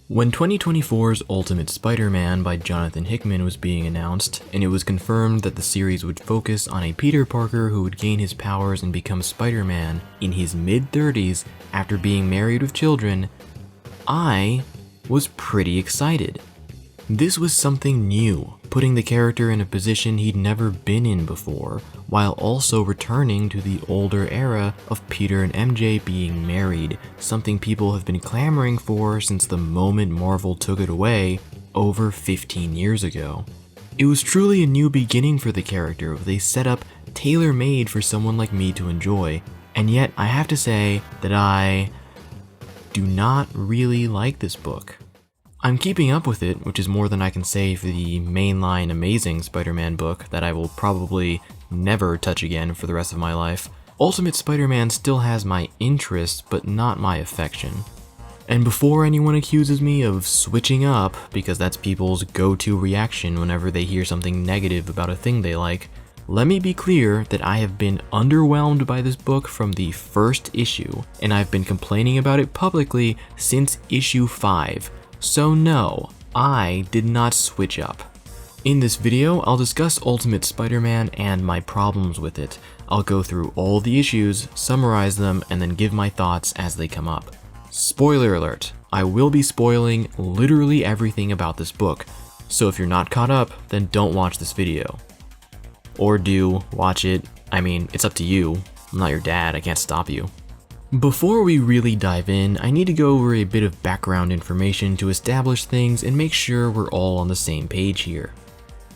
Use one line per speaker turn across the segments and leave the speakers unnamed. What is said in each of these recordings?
When 2024's Ultimate Spider-Man by Jonathan Hickman was being announced, and it was confirmed that the series would focus on a Peter Parker who would gain his powers and become Spider-Man in his mid-30s after being married with children, I was pretty excited. This was something new, putting the character in a position he'd never been in before, while also returning to the older era of Peter and MJ being married, something people have been clamoring for since the moment Marvel took it away over 15 years ago. It was truly a new beginning for the character with a setup tailor-made for someone like me to enjoy, and yet I have to say that I do not really like this book. I'm keeping up with it, which is more than I can say for the mainline Amazing Spider-Man book that I will probably never touch again for the rest of my life. Ultimate Spider-Man still has my interest, but not my affection. And before anyone accuses me of switching up, because that's people's go-to reaction whenever they hear something negative about a thing they like, let me be clear that I have been underwhelmed by this book from the first issue, and I've been complaining about it publicly since issue 5. So no, I did not switch up. In this video, I'll discuss Ultimate Spider-Man and my problems with it. I'll go through all the issues, summarize them, and then give my thoughts as they come up. Spoiler alert, I will be spoiling literally everything about this book, so if you're not caught up, then don't watch this video. Or do, watch it. I mean, it's up to you. I'm not your dad, I can't stop you. Before we really dive in, I need to go over a bit of background information to establish things and make sure we're all on the same page here.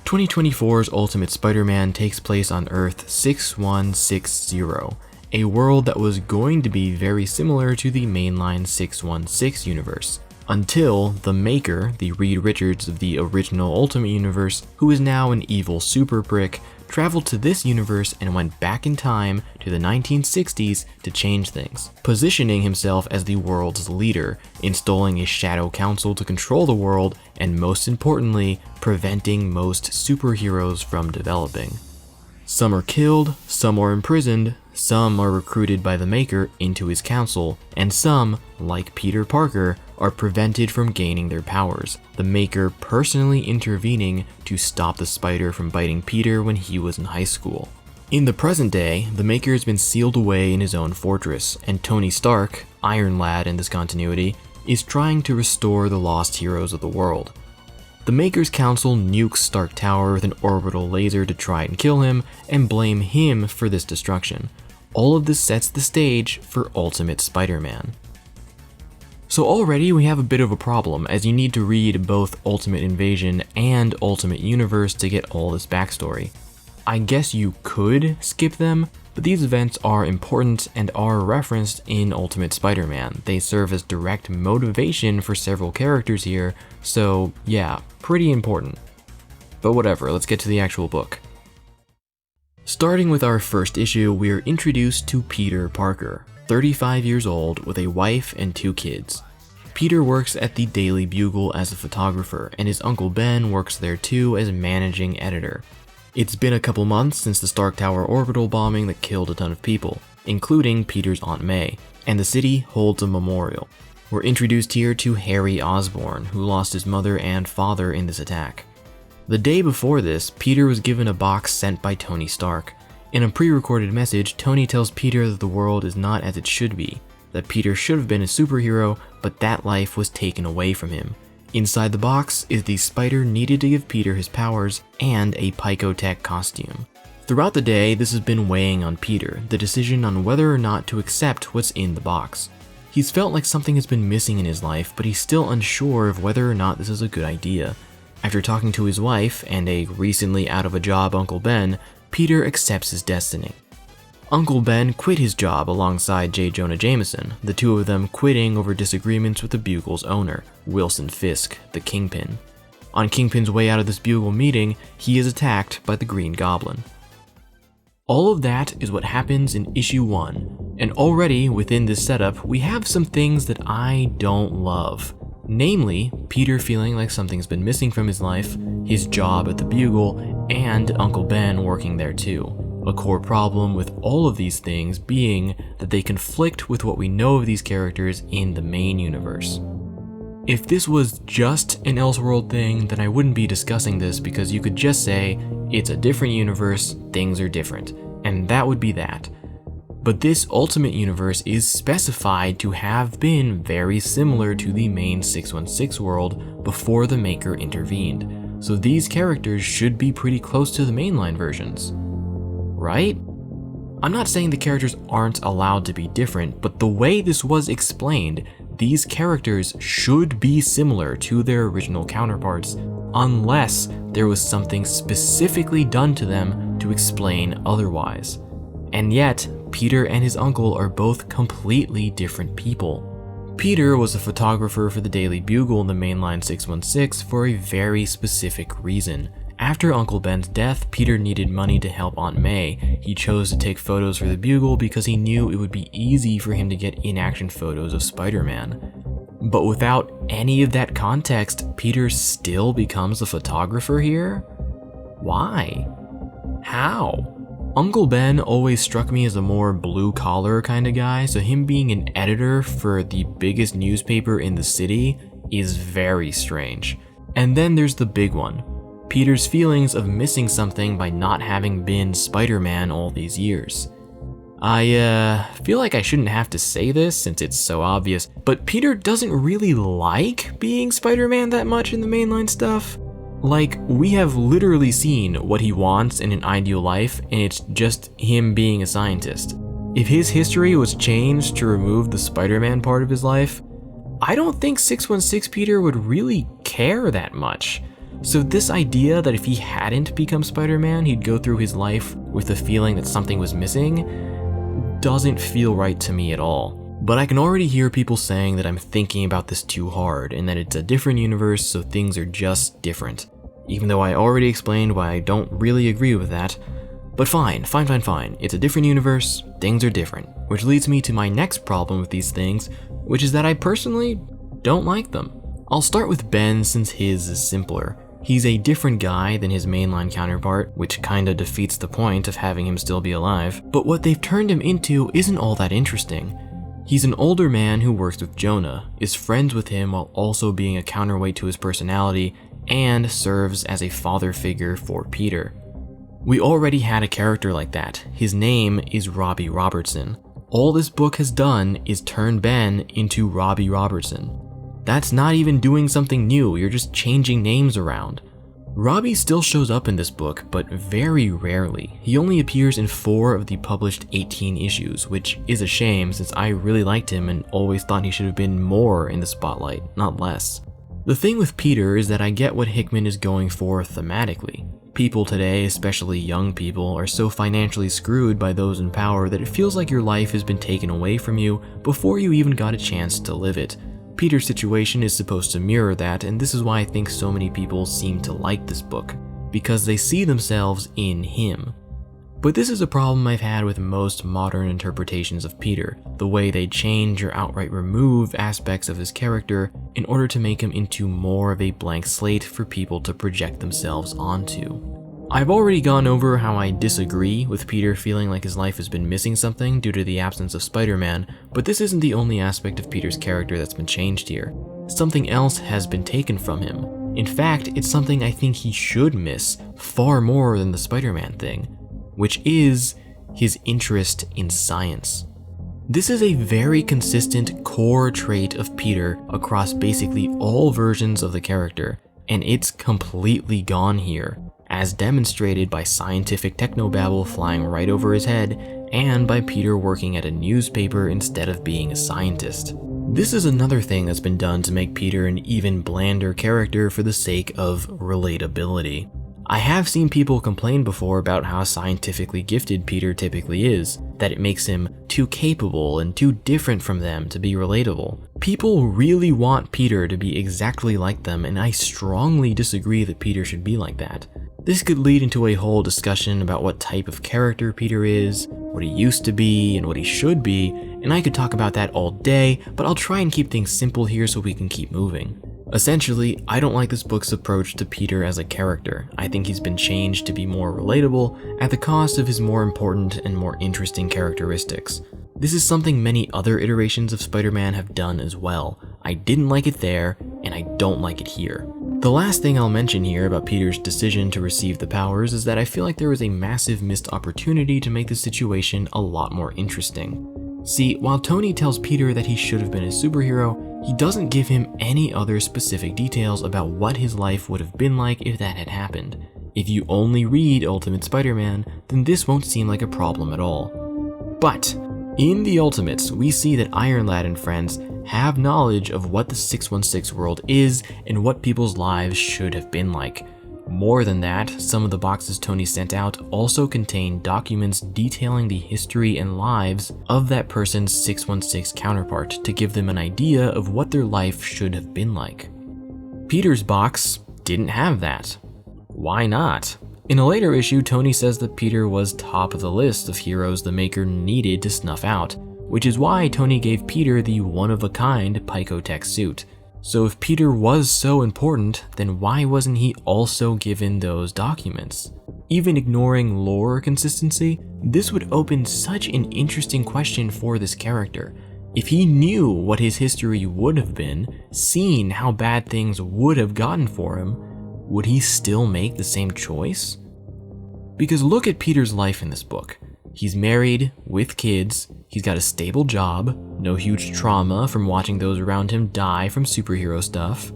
2024's Ultimate Spider-Man takes place on Earth 6160, a world that was going to be very similar to the mainline 616 universe, until the Maker, the Reed Richards of the original Ultimate Universe, who is now an evil super prick, traveled to this universe and went back in time to the 1960s to change things, positioning himself as the world's leader, installing a shadow council to control the world, and most importantly, preventing most superheroes from developing. Some are killed, some are imprisoned, some are recruited by the Maker into his council, and some, like Peter Parker, are prevented from gaining their powers, the Maker personally intervening to stop the spider from biting Peter when he was in high school. In the present day, the Maker has been sealed away in his own fortress, and Tony Stark, Iron Lad in this continuity, is trying to restore the lost heroes of the world. The Maker's council nukes Stark Tower with an orbital laser to try and kill him, and blame him for this destruction. All of this sets the stage for Ultimate Spider-Man. So already we have a bit of a problem, as you need to read both Ultimate Invasion and Ultimate Universe to get all this backstory. I guess you could skip them, but these events are important and are referenced in Ultimate Spider-Man. They serve as direct motivation for several characters here, so yeah, pretty important. But whatever, let's get to the actual book. Starting with our first issue, we are introduced to Peter Parker, 35 years old with a wife and 2 kids. Peter works at the Daily Bugle as a photographer, and his uncle Ben works there too as managing editor. It's been a couple months since the Stark Tower orbital bombing that killed a ton of people, including Peter's Aunt May, and the city holds a memorial. We're introduced here to Harry Osborn, who lost his mother and father in this attack. The day before this, Peter was given a box sent by Tony Stark. In a pre-recorded message, Tony tells Peter that the world is not as it should be, that Peter should have been a superhero, but that life was taken away from him. Inside the box is the spider needed to give Peter his powers and a Picotech costume. Throughout the day, this has been weighing on Peter, the decision on whether or not to accept what's in the box. He's felt like something has been missing in his life, but he's still unsure of whether or not this is a good idea. After talking to his wife and a recently out of a job Uncle Ben, Peter accepts his destiny. Uncle Ben quit his job alongside J. Jonah Jameson, the two of them quitting over disagreements with the Bugle's owner, Wilson Fisk, the Kingpin. On Kingpin's way out of this Bugle meeting, he is attacked by the Green Goblin. All of that is what happens in issue 1, and already within this setup, we have some things that I don't love. Namely, Peter feeling like something's been missing from his life, his job at the Bugle, and Uncle Ben working there too. A core problem with all of these things being that they conflict with what we know of these characters in the main universe. If this was just an Elseworld thing, then I wouldn't be discussing this because you could just say, it's a different universe, things are different, and that would be that. But this Ultimate Universe is specified to have been very similar to the main 616 world before the maker intervened, so these characters should be pretty close to the mainline versions, right? I'm not saying the characters aren't allowed to be different, but the way this was explained, these characters should be similar to their original counterparts, unless there was something specifically done to them to explain otherwise. And yet, Peter and his uncle are both completely different people. Peter was a photographer for the Daily Bugle in the mainline 616 for a very specific reason. After Uncle Ben's death, Peter needed money to help Aunt May. He chose to take photos for the Bugle because he knew it would be easy for him to get in-action photos of Spider-Man. But without any of that context, Peter still becomes a photographer here? Why? How? Uncle Ben always struck me as a more blue-collar kind of guy, so him being an editor for the biggest newspaper in the city is very strange. And then there's the big one. Peter's feelings of missing something by not having been Spider-Man all these years. I feel like I shouldn't have to say this since it's so obvious, but Peter doesn't really like being Spider-Man that much in the mainline stuff. Like, we have literally seen what he wants in an ideal life, and it's just him being a scientist. If his history was changed to remove the Spider-Man part of his life, I don't think 616 Peter would really care that much. So this idea that if he hadn't become Spider-Man, he'd go through his life with the feeling that something was missing, doesn't feel right to me at all. But I can already hear people saying that I'm thinking about this too hard and that it's a different universe, so things are just different. Even though I already explained why I don't really agree with that. But fine. It's a different universe, things are different. Which leads me to my next problem with these things, which is that I personally don't like them. I'll start with Ben since his is simpler. He's a different guy than his mainline counterpart, which kinda defeats the point of having him still be alive. But what they've turned him into isn't all that interesting. He's an older man who works with Jonah, is friends with him while also being a counterweight to his personality, and serves as a father figure for Peter. We already had a character like that. His name is Robbie Robertson. All this book has done is turn Ben into Robbie Robertson. That's not even doing something new, you're just changing names around. Robbie still shows up in this book, but very rarely. He only appears in 4 of the published 18 issues, which is a shame since I really liked him and always thought he should have been more in the spotlight, not less. The thing with Peter is that I get what Hickman is going for thematically. People today, especially young people, are so financially screwed by those in power that it feels like your life has been taken away from you before you even got a chance to live it. Peter's situation is supposed to mirror that, and this is why I think so many people seem to like this book, because they see themselves in him. But this is a problem I've had with most modern interpretations of Peter, the way they change or outright remove aspects of his character in order to make him into more of a blank slate for people to project themselves onto. I've already gone over how I disagree with Peter feeling like his life has been missing something due to the absence of Spider-Man, but this isn't the only aspect of Peter's character that's been changed here. Something else has been taken from him. In fact, it's something I think he should miss far more than the Spider-Man thing, which is his interest in science. This is a very consistent core trait of Peter across basically all versions of the character, and it's completely gone here, as demonstrated by scientific technobabble flying right over his head, and by Peter working at a newspaper instead of being a scientist. This is another thing that's been done to make Peter an even blander character for the sake of relatability. I have seen people complain before about how scientifically gifted Peter typically is, that it makes him too capable and too different from them to be relatable. People really want Peter to be exactly like them, and I strongly disagree that Peter should be like that. This could lead into a whole discussion about what type of character Peter is, what he used to be, and what he should be, and I could talk about that all day, but I'll try and keep things simple here so we can keep moving. Essentially, I don't like this book's approach to Peter as a character. I think he's been changed to be more relatable at the cost of his more important and more interesting characteristics. This is something many other iterations of Spider-Man have done as well. I didn't like it there, and I don't like it here. The last thing I'll mention here about Peter's decision to receive the powers is that I feel like there was a massive missed opportunity to make the situation a lot more interesting. See, while Tony tells Peter that he should have been a superhero, he doesn't give him any other specific details about what his life would have been like if that had happened. If you only read Ultimate Spider-Man, then this won't seem like a problem at all. But in the Ultimates, we see that Iron Lad and friends have knowledge of what the 616 world is and what people's lives should have been like. More than that, some of the boxes Tony sent out also contain documents detailing the history and lives of that person's 616 counterpart to give them an idea of what their life should have been like. Peter's box didn't have that. Why not? In a later issue, Tony says that Peter was top of the list of heroes the Maker needed to snuff out, which is why Tony gave Peter the one-of-a-kind Picotech suit. So if Peter was so important, then why wasn't he also given those documents? Even ignoring lore consistency, this would open such an interesting question for this character. If he knew what his history would have been, seen how bad things would have gotten for him, would he still make the same choice? Because look at Peter's life in this book. He's married, with kids, he's got a stable job, no huge trauma from watching those around him die from superhero stuff.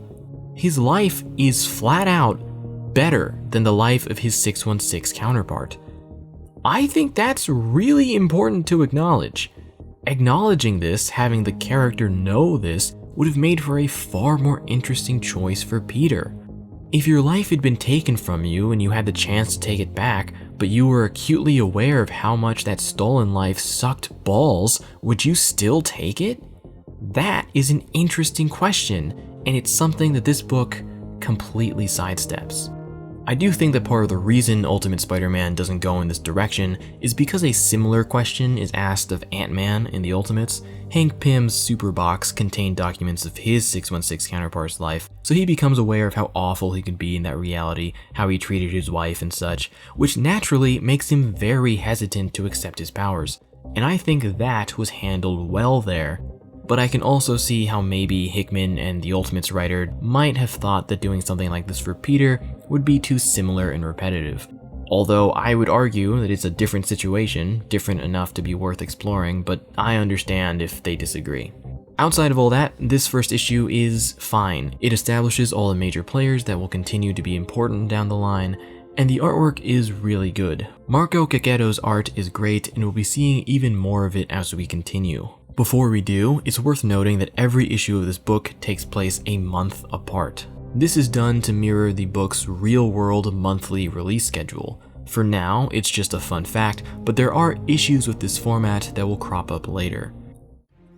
His life is flat out better than the life of his 616 counterpart. I think that's really important to acknowledge. Acknowledging this, having the character know this, would have made for a far more interesting choice for Peter. If your life had been taken from you and you had the chance to take it back, but you were acutely aware of how much that stolen life sucked balls, would you still take it? That is an interesting question, and it's something that this book completely sidesteps. I do think that part of the reason Ultimate Spider-Man doesn't go in this direction is because a similar question is asked of Ant-Man in the Ultimates. Hank Pym's super box contained documents of his 616 counterpart's life, so he becomes aware of how awful he could be in that reality, how he treated his wife and such, which naturally makes him very hesitant to accept his powers. And I think that was handled well there. But I can also see how maybe Hickman and the Ultimates writer might have thought that doing something like this for Peter would be too similar and repetitive. Although I would argue that it's a different situation, different enough to be worth exploring, but I understand if they disagree. Outside of all that, this first issue is fine. It establishes all the major players that will continue to be important down the line, and the artwork is really good. Marco Cacchetto's art is great, and we'll be seeing even more of it as we continue. Before we do, it's worth noting that every issue of this book takes place a month apart. This is done to mirror the book's real-world monthly release schedule. For now, it's just a fun fact, but there are issues with this format that will crop up later.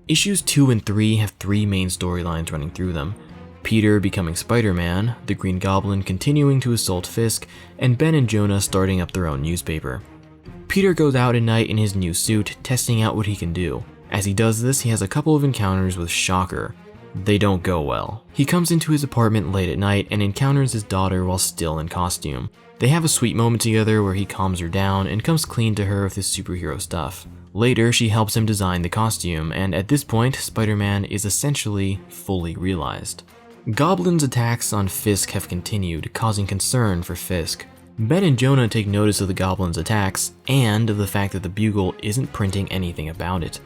Issues 2 and 3 have three main storylines running through them. Peter becoming Spider-Man, the Green Goblin continuing to assault Fisk, and Ben and Jonah starting up their own newspaper. Peter goes out at night in his new suit, testing out what he can do. As he does this, he has a couple of encounters with Shocker. They don't go well. He comes into his apartment late at night and encounters his daughter while still in costume. They have a sweet moment together where he calms her down and comes clean to her with his superhero stuff. Later, she helps him design the costume, and at this point, Spider-Man is essentially fully realized. Goblin's attacks on Fisk have continued, causing concern for Fisk. Ben and Jonah take notice of the Goblin's attacks, and of the fact that the Bugle isn't printing anything about it.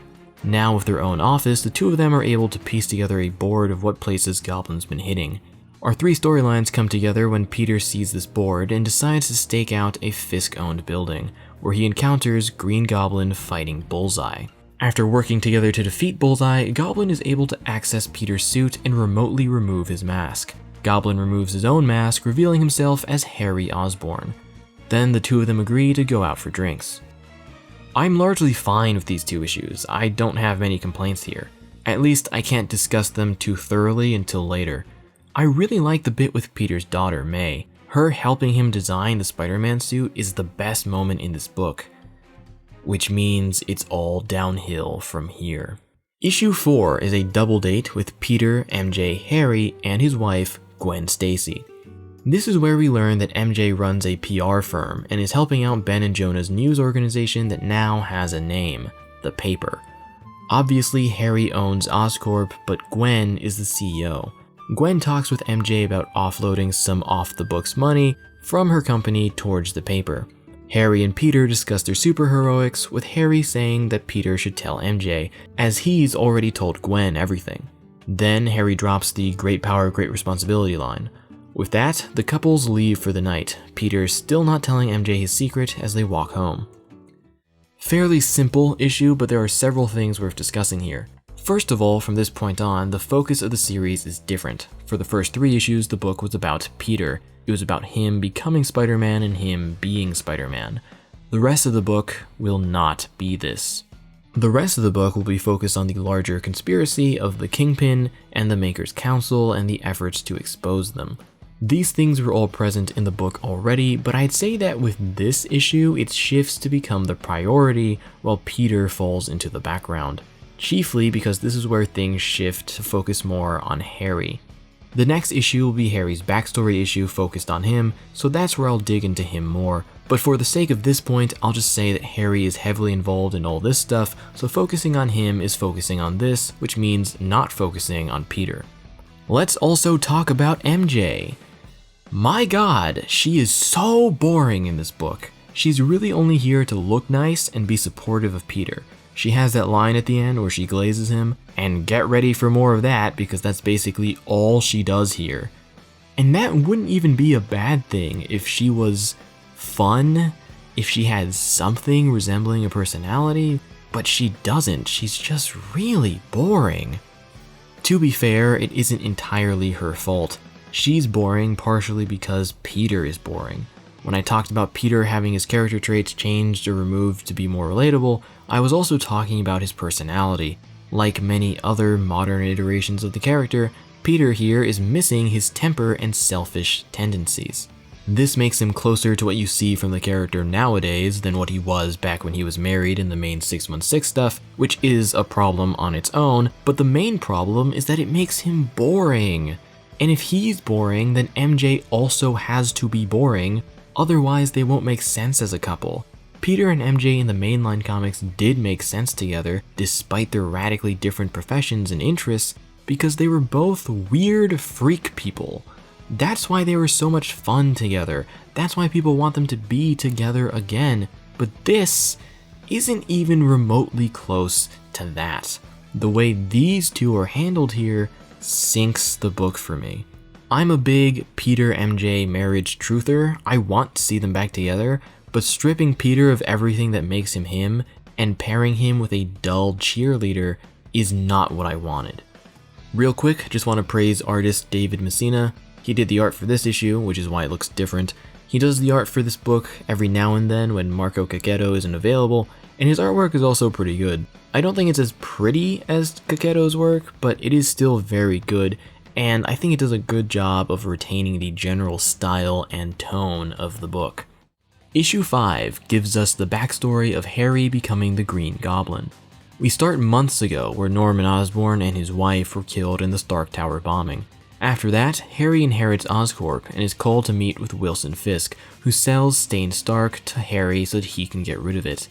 Now with their own office, the two of them are able to piece together a board of what places Goblin's been hitting. Our three storylines come together when Peter sees this board and decides to stake out a Fisk-owned building, where he encounters Green Goblin fighting Bullseye. After working together to defeat Bullseye, Goblin is able to access Peter's suit and remotely remove his mask. Goblin removes his own mask, revealing himself as Harry Osborn. Then the two of them agree to go out for drinks. I'm largely fine with these two issues. I don't have many complaints here. At least I can't discuss them too thoroughly until later. I really like the bit with Peter's daughter, May. Her helping him design the Spider-Man suit is the best moment in this book, which means it's all downhill from here. Issue 4 is a double date with Peter, MJ, Harry, and his wife, Gwen Stacy. This is where we learn that MJ runs a PR firm and is helping out Ben and Jonah's news organization that now has a name, The Paper. Obviously, Harry owns Oscorp, but Gwen is the CEO. Gwen talks with MJ about offloading some off-the-books money from her company towards the paper. Harry and Peter discuss their superheroics, with Harry saying that Peter should tell MJ, as he's already told Gwen everything. Then Harry drops the great power, great responsibility line. With that, the couples leave for the night, Peter still not telling MJ his secret as they walk home. Fairly simple issue, but there are several things worth discussing here. First of all, from this point on, the focus of the series is different. For the first 3 issues, the book was about Peter. It was about him becoming Spider-Man and him being Spider-Man. The rest of the book will not be this. The rest of the book will be focused on the larger conspiracy of the Kingpin and the Maker's Council and the efforts to expose them. These things were all present in the book already, but I'd say that with this issue, it shifts to become the priority while Peter falls into the background. Chiefly because this is where things shift to focus more on Harry. The next issue will be Harry's backstory issue focused on him, so that's where I'll dig into him more. But for the sake of this point, I'll just say that Harry is heavily involved in all this stuff, so focusing on him is focusing on this, which means not focusing on Peter. Let's also talk about MJ. My god, she is so boring in this book. She's really only here to look nice and be supportive of Peter. She has that line at the end where she glazes him, and get ready for more of that because that's basically all she does here. And that wouldn't even be a bad thing if she was fun, if she had something resembling a personality, but she doesn't. She's just really boring. To be fair, it isn't entirely her fault. She's boring partially because Peter is boring. When I talked about Peter having his character traits changed or removed to be more relatable, I was also talking about his personality. Like many other modern iterations of the character, Peter here is missing his temper and selfish tendencies. This makes him closer to what you see from the character nowadays than what he was back when he was married in the main 616 stuff, which is a problem on its own, but the main problem is that it makes him boring. And if he's boring, then MJ also has to be boring, otherwise they won't make sense as a couple. Peter and MJ in the mainline comics did make sense together, despite their radically different professions and interests, because they were both weird freak people. That's why they were so much fun together. That's why people want them to be together again. But this isn't even remotely close to that. The way these two are handled here sinks the book for me. I'm a big Peter-MJ marriage truther. I want to see them back together, but stripping Peter of everything that makes him him and pairing him with a dull cheerleader is not what I wanted. Real quick, just want to praise artist David Messina. He did the art for this issue, which is why it looks different. He does the art for this book every now and then when Marco Cacchetto isn't available, and his artwork is also pretty good. I don't think it's as pretty as Cacchetto's work, but it is still very good, and I think it does a good job of retaining the general style and tone of the book. Issue 5 gives us the backstory of Harry becoming the Green Goblin. We start months ago where Norman Osborn and his wife were killed in the Stark Tower bombing. After that, Harry inherits Oscorp and is called to meet with Wilson Fisk, who sells Stane Stark to Harry so that he can get rid of it.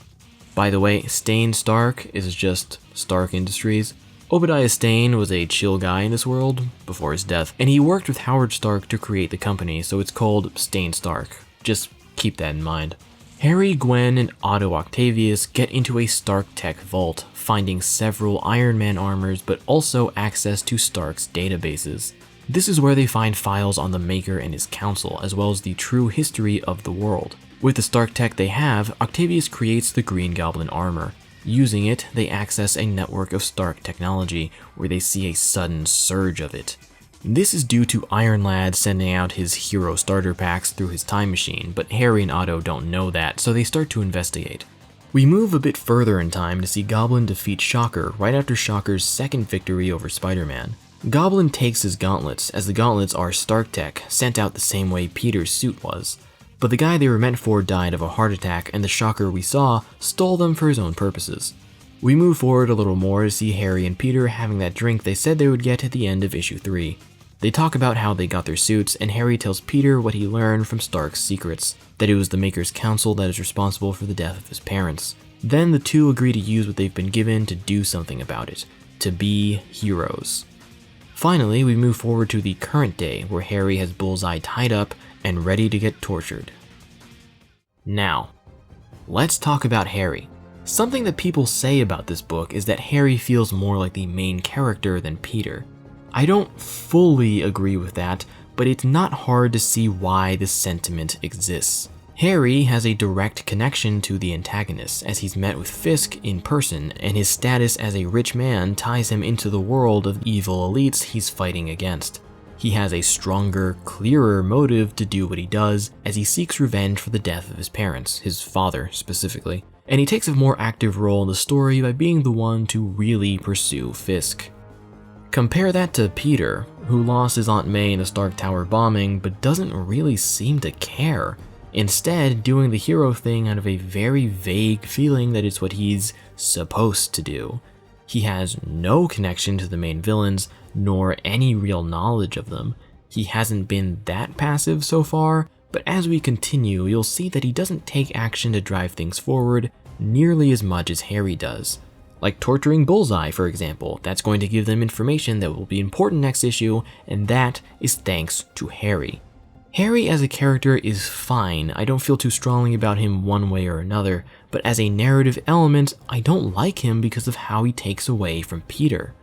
By the way, Stane Stark is just Stark Industries. Obadiah Stane was a chill guy in this world before his death, and he worked with Howard Stark to create the company, so it's called Stane Stark. Just keep that in mind. Harry, Gwen, and Otto Octavius get into a Stark Tech vault, finding several Iron Man armors but also access to Stark's databases. This is where they find files on the Maker and his council, as well as the true history of the world. With the Stark tech they have, Octavius creates the Green Goblin armor. Using it, they access a network of Stark technology, where they see a sudden surge of it. This is due to Iron Lad sending out his hero starter packs through his time machine, but Harry and Otto don't know that, so they start to investigate. We move a bit further in time to see Goblin defeat Shocker right after Shocker's second victory over Spider-Man. Goblin takes his gauntlets, as the gauntlets are Stark tech, sent out the same way Peter's suit was. But the guy they were meant for died of a heart attack, and the Shocker we saw stole them for his own purposes. We move forward a little more to see Harry and Peter having that drink they said they would get at the end of issue 3. They talk about how they got their suits, and Harry tells Peter what he learned from Stark's secrets, that it was the Maker's Council that is responsible for the death of his parents. Then the two agree to use what they've been given to do something about it, to be heroes. Finally, we move forward to the current day, where Harry has Bullseye tied up and ready to get tortured. Now, let's talk about Harry. Something that people say about this book is that Harry feels more like the main character than Peter. I don't fully agree with that, but it's not hard to see why this sentiment exists. Harry has a direct connection to the antagonist, as he's met with Fisk in person, and his status as a rich man ties him into the world of evil elites he's fighting against. He has a stronger, clearer motive to do what he does, as he seeks revenge for the death of his parents, his father specifically, and he takes a more active role in the story by being the one to really pursue Fisk. Compare that to Peter, who lost his Aunt May in the Stark Tower bombing but doesn't really seem to care, instead doing the hero thing out of a very vague feeling that it's what he's supposed to do. He has no connection to the main villains, nor any real knowledge of them. He hasn't been that passive so far, but as we continue, you'll see that he doesn't take action to drive things forward nearly as much as Harry does. Like torturing Bullseye, for example. That's going to give them information that will be important next issue, and that is thanks to Harry. Harry as a character is fine, I don't feel too strongly about him one way or another, but as a narrative element, I don't like him because of how he takes away from Peter.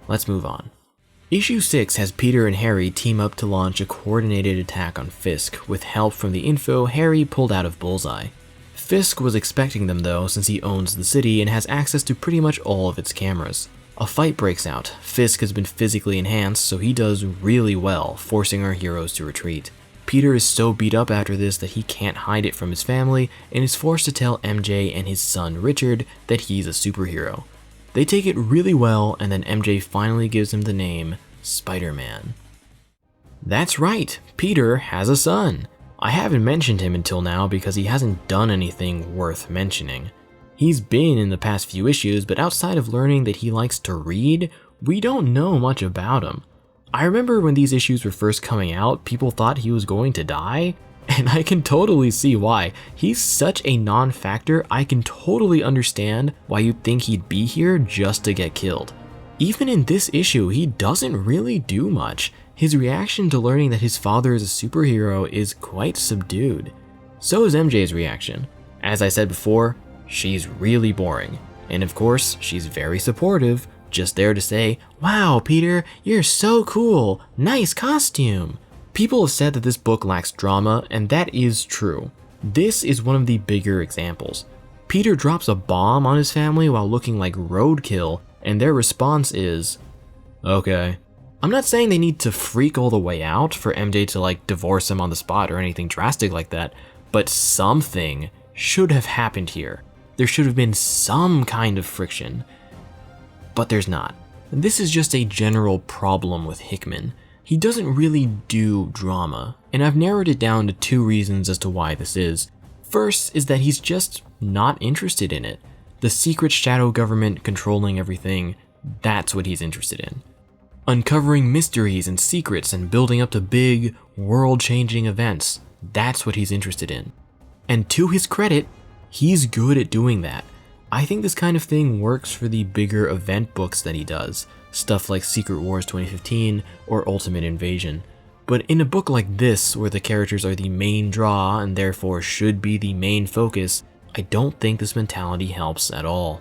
Let's move on. Issue 6 has Peter and Harry team up to launch a coordinated attack on Fisk, with help from the info Harry pulled out of Bullseye. Fisk was expecting them though, since he owns the city and has access to pretty much all of its cameras. A fight breaks out. Fisk has been physically enhanced, so he does really well, forcing our heroes to retreat. Peter is so beat up after this that he can't hide it from his family and is forced to tell MJ and his son Richard that he's a superhero. They take it really well, and then MJ finally gives him the name Spider-Man. That's right, Peter has a son. I haven't mentioned him until now because he hasn't done anything worth mentioning. He's been in the past few issues, but outside of learning that he likes to read, we don't know much about him. I remember when these issues were first coming out, people thought he was going to die, and I can totally see why. He's such a non-factor, I can totally understand why you'd think he'd be here just to get killed. Even in this issue, he doesn't really do much. His reaction to learning that his father is a superhero is quite subdued. So is MJ's reaction. As I said before, she's really boring. And of course, she's very supportive, just there to say, "Wow, Peter, you're so cool, nice costume." People have said that this book lacks drama, and that is true. This is one of the bigger examples. Peter drops a bomb on his family while looking like roadkill, and their response is, okay. I'm not saying they need to freak all the way out for MJ to divorce him on the spot or anything drastic like that, but something should have happened here. There should have been some kind of friction, but there's not. This is just a general problem with Hickman. He doesn't really do drama, and I've narrowed it down to 2 reasons as to why this is. First is that he's just not interested in it. The secret shadow government controlling everything, that's what he's interested in. Uncovering mysteries and secrets and building up to big, world-changing events, that's what he's interested in. And to his credit, he's good at doing that. I think this kind of thing works for the bigger event books that he does, stuff like Secret Wars 2015 or Ultimate Invasion. But in a book like this, where the characters are the main draw and therefore should be the main focus, I don't think this mentality helps at all.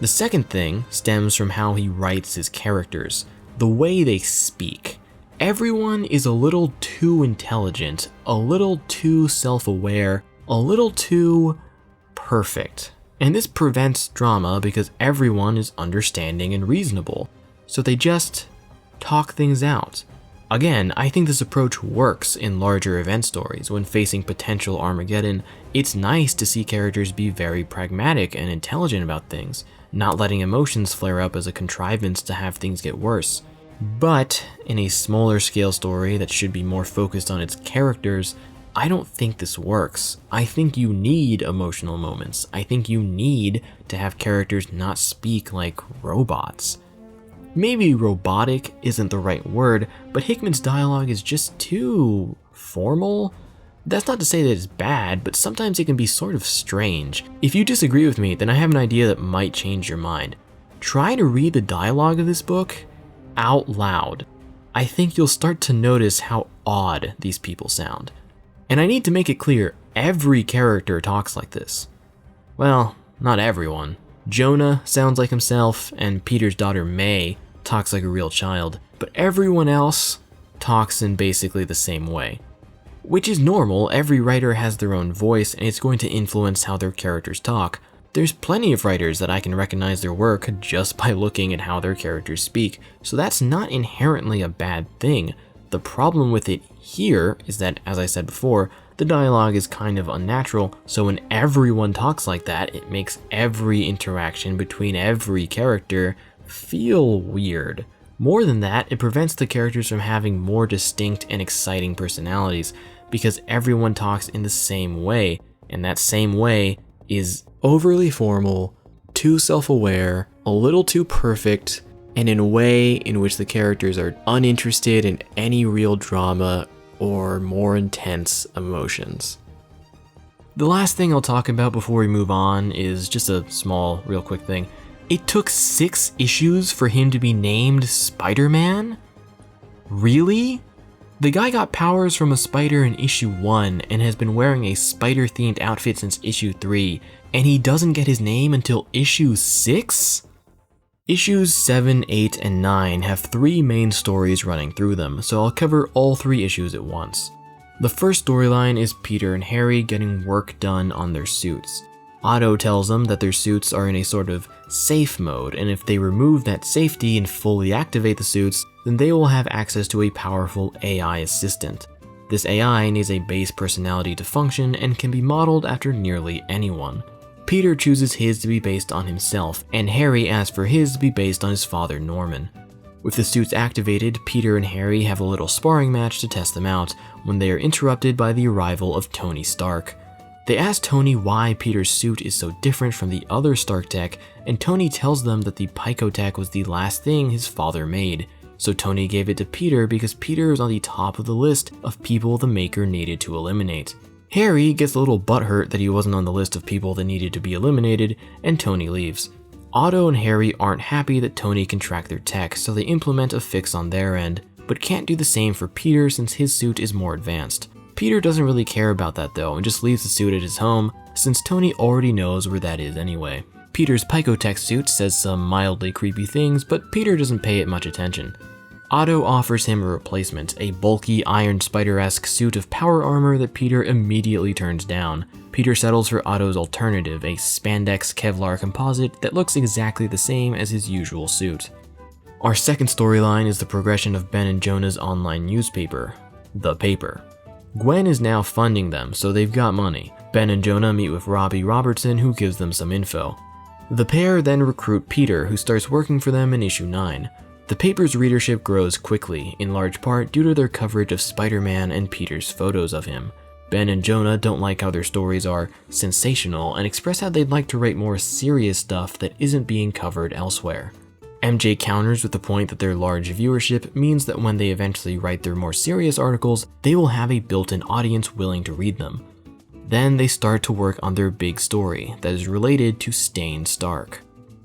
The second thing stems from how he writes his characters, the way they speak. Everyone is a little too intelligent, a little too self-aware, a little too perfect. And this prevents drama because everyone is understanding and reasonable, so they just talk things out. Again, I think this approach works in larger event stories. When facing potential Armageddon, it's nice to see characters be very pragmatic and intelligent about things, not letting emotions flare up as a contrivance to have things get worse. But in a smaller scale story that should be more focused on its characters, I don't think this works. I think you need emotional moments. I think you need to have characters not speak like robots. Maybe robotic isn't the right word, but Hickman's dialogue is just too formal. That's not to say that it's bad, but sometimes it can be sort of strange. If you disagree with me, then I have an idea that might change your mind. Try to read the dialogue of this book, out loud, I think you'll start to notice how odd these people sound. And I need to make it clear, every character talks like this. Well, not everyone. Jonah sounds like himself, and Peter's daughter May talks like a real child, but everyone else talks in basically the same way. Which is normal, every writer has their own voice, and it's going to influence how their characters talk. There's plenty of writers that I can recognize their work just by looking at how their characters speak, so that's not inherently a bad thing. The problem with it here is that, as I said before, the dialogue is kind of unnatural, so when everyone talks like that, it makes every interaction between every character feel weird. More than that, it prevents the characters from having more distinct and exciting personalities, because everyone talks in the same way, and that same way is overly formal, too self-aware, a little too perfect, and in a way in which the characters are uninterested in any real drama or more intense emotions. The last thing I'll talk about before we move on is just a small, real quick thing. It took 6 issues for him to be named Spider-Man? Really? The guy got powers from a spider in issue 1 and has been wearing a spider-themed outfit since issue 3, and he doesn't get his name until issue 6? Issues 7, 8, and 9 have 3 main stories running through them, so I'll cover all 3 issues at once. The first storyline is Peter and Harry getting work done on their suits. Otto tells them that their suits are in a sort of safe mode, and if they remove that safety and fully activate the suits, then they will have access to a powerful AI assistant. This AI needs a base personality to function and can be modeled after nearly anyone. Peter chooses his to be based on himself, and Harry asks for his to be based on his father Norman. With the suits activated, Peter and Harry have a little sparring match to test them out when they are interrupted by the arrival of Tony Stark. They ask Tony why Peter's suit is so different from the other Stark tech, and Tony tells them that the Picotech was the last thing his father made. So Tony gave it to Peter because Peter was on the top of the list of people the Maker needed to eliminate. Harry gets a little butthurt that he wasn't on the list of people that needed to be eliminated, and Tony leaves. Otto and Harry aren't happy that Tony can track their tech, so they implement a fix on their end, but can't do the same for Peter since his suit is more advanced. Peter doesn't really care about that though, and just leaves the suit at his home, since Tony already knows where that is anyway. Peter's Picotech suit says some mildly creepy things, but Peter doesn't pay it much attention. Otto offers him a replacement, a bulky Iron Spider-esque suit of power armor that Peter immediately turns down. Peter settles for Otto's alternative, a spandex Kevlar composite that looks exactly the same as his usual suit. Our second storyline is the progression of Ben and Jonah's online newspaper, The Paper. Gwen is now funding them, so they've got money. Ben and Jonah meet with Robbie Robertson, who gives them some info. The pair then recruit Peter, who starts working for them in issue 9. The paper's readership grows quickly, in large part due to their coverage of Spider-Man and Peter's photos of him. Ben and Jonah don't like how their stories are sensational and express how they'd like to write more serious stuff that isn't being covered elsewhere. MJ counters with the point that their large viewership means that when they eventually write their more serious articles, they will have a built-in audience willing to read them. Then they start to work on their big story that is related to Stain Stark.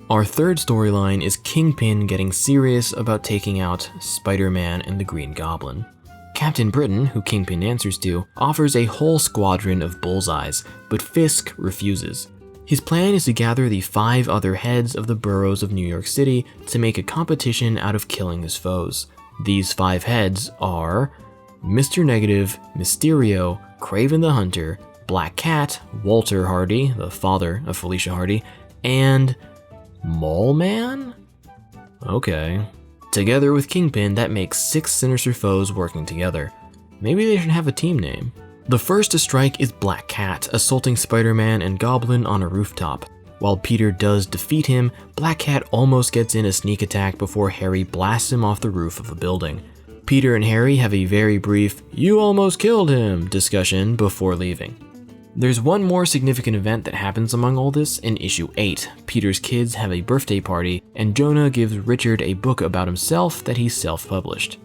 Our third storyline is Kingpin getting serious about taking out Spider-Man and the Green Goblin. Captain Britain, who Kingpin answers to, offers a whole squadron of bullseyes, but Fisk refuses. His plan is to gather the 5 other heads of the boroughs of New York City to make a competition out of killing his foes. These 5 heads are Mr. Negative, Mysterio, Kraven the Hunter, Black Cat, Walter Hardy, the father of Felicia Hardy, and Mole Man? Okay. Together with Kingpin, that makes 6 sinister foes working together. Maybe they should have a team name. The first to strike is Black Cat, assaulting Spider-Man and Goblin on a rooftop. While Peter does defeat him, Black Cat almost gets in a sneak attack before Harry blasts him off the roof of a building. Peter and Harry have a very brief, "You almost killed him" discussion before leaving. There's one more significant event that happens among all this in issue 8. Peter's kids have a birthday party, and Jonah gives Richard a book about himself that he's self-published.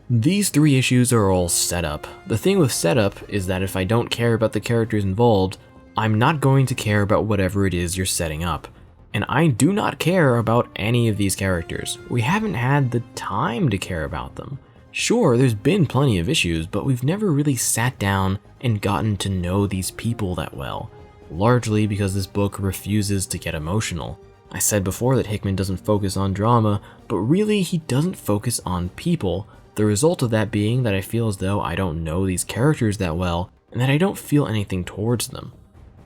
These 3 issues are all setup. The thing with setup is that if I don't care about the characters involved, I'm not going to care about whatever it is you're setting up. And I do not care about any of these characters. We haven't had the time to care about them. Sure, there's been plenty of issues, but we've never really sat down and gotten to know these people that well, largely because this book refuses to get emotional. I said before that Hickman doesn't focus on drama, but really he doesn't focus on people, the result of that being that I feel as though I don't know these characters that well, and that I don't feel anything towards them.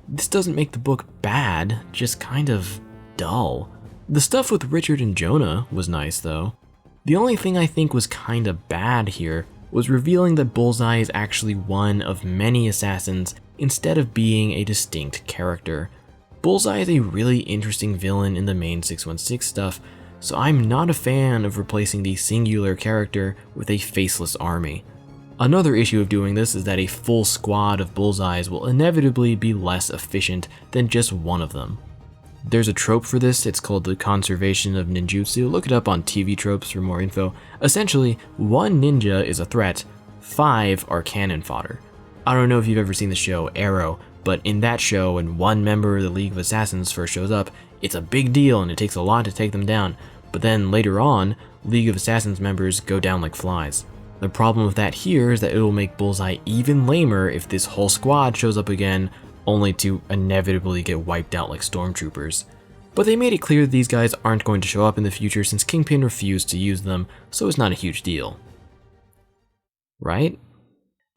This doesn't make the book bad, just kind of dull. The stuff with Richard and Jonah was nice though. The only thing I think was kinda bad here was revealing that Bullseye is actually one of many assassins instead of being a distinct character. Bullseye is a really interesting villain in the main 616 stuff, so I'm not a fan of replacing the singular character with a faceless army. Another issue of doing this is that a full squad of Bullseyes will inevitably be less efficient than just one of them. There's a trope for this, it's called the conservation of ninjutsu. Look it up on TV Tropes for more info. Essentially, 1 ninja is a threat, 5 are cannon fodder. I don't know if you've ever seen the show Arrow, but in that show, when one member of the League of Assassins first shows up, it's a big deal and it takes a lot to take them down. But then later on, League of Assassins members go down like flies. The problem with that here is that it will make Bullseye even lamer if this whole squad shows up again, only to inevitably get wiped out like stormtroopers. But they made it clear that these guys aren't going to show up in the future since Kingpin refused to use them, so it's not a huge deal. Right?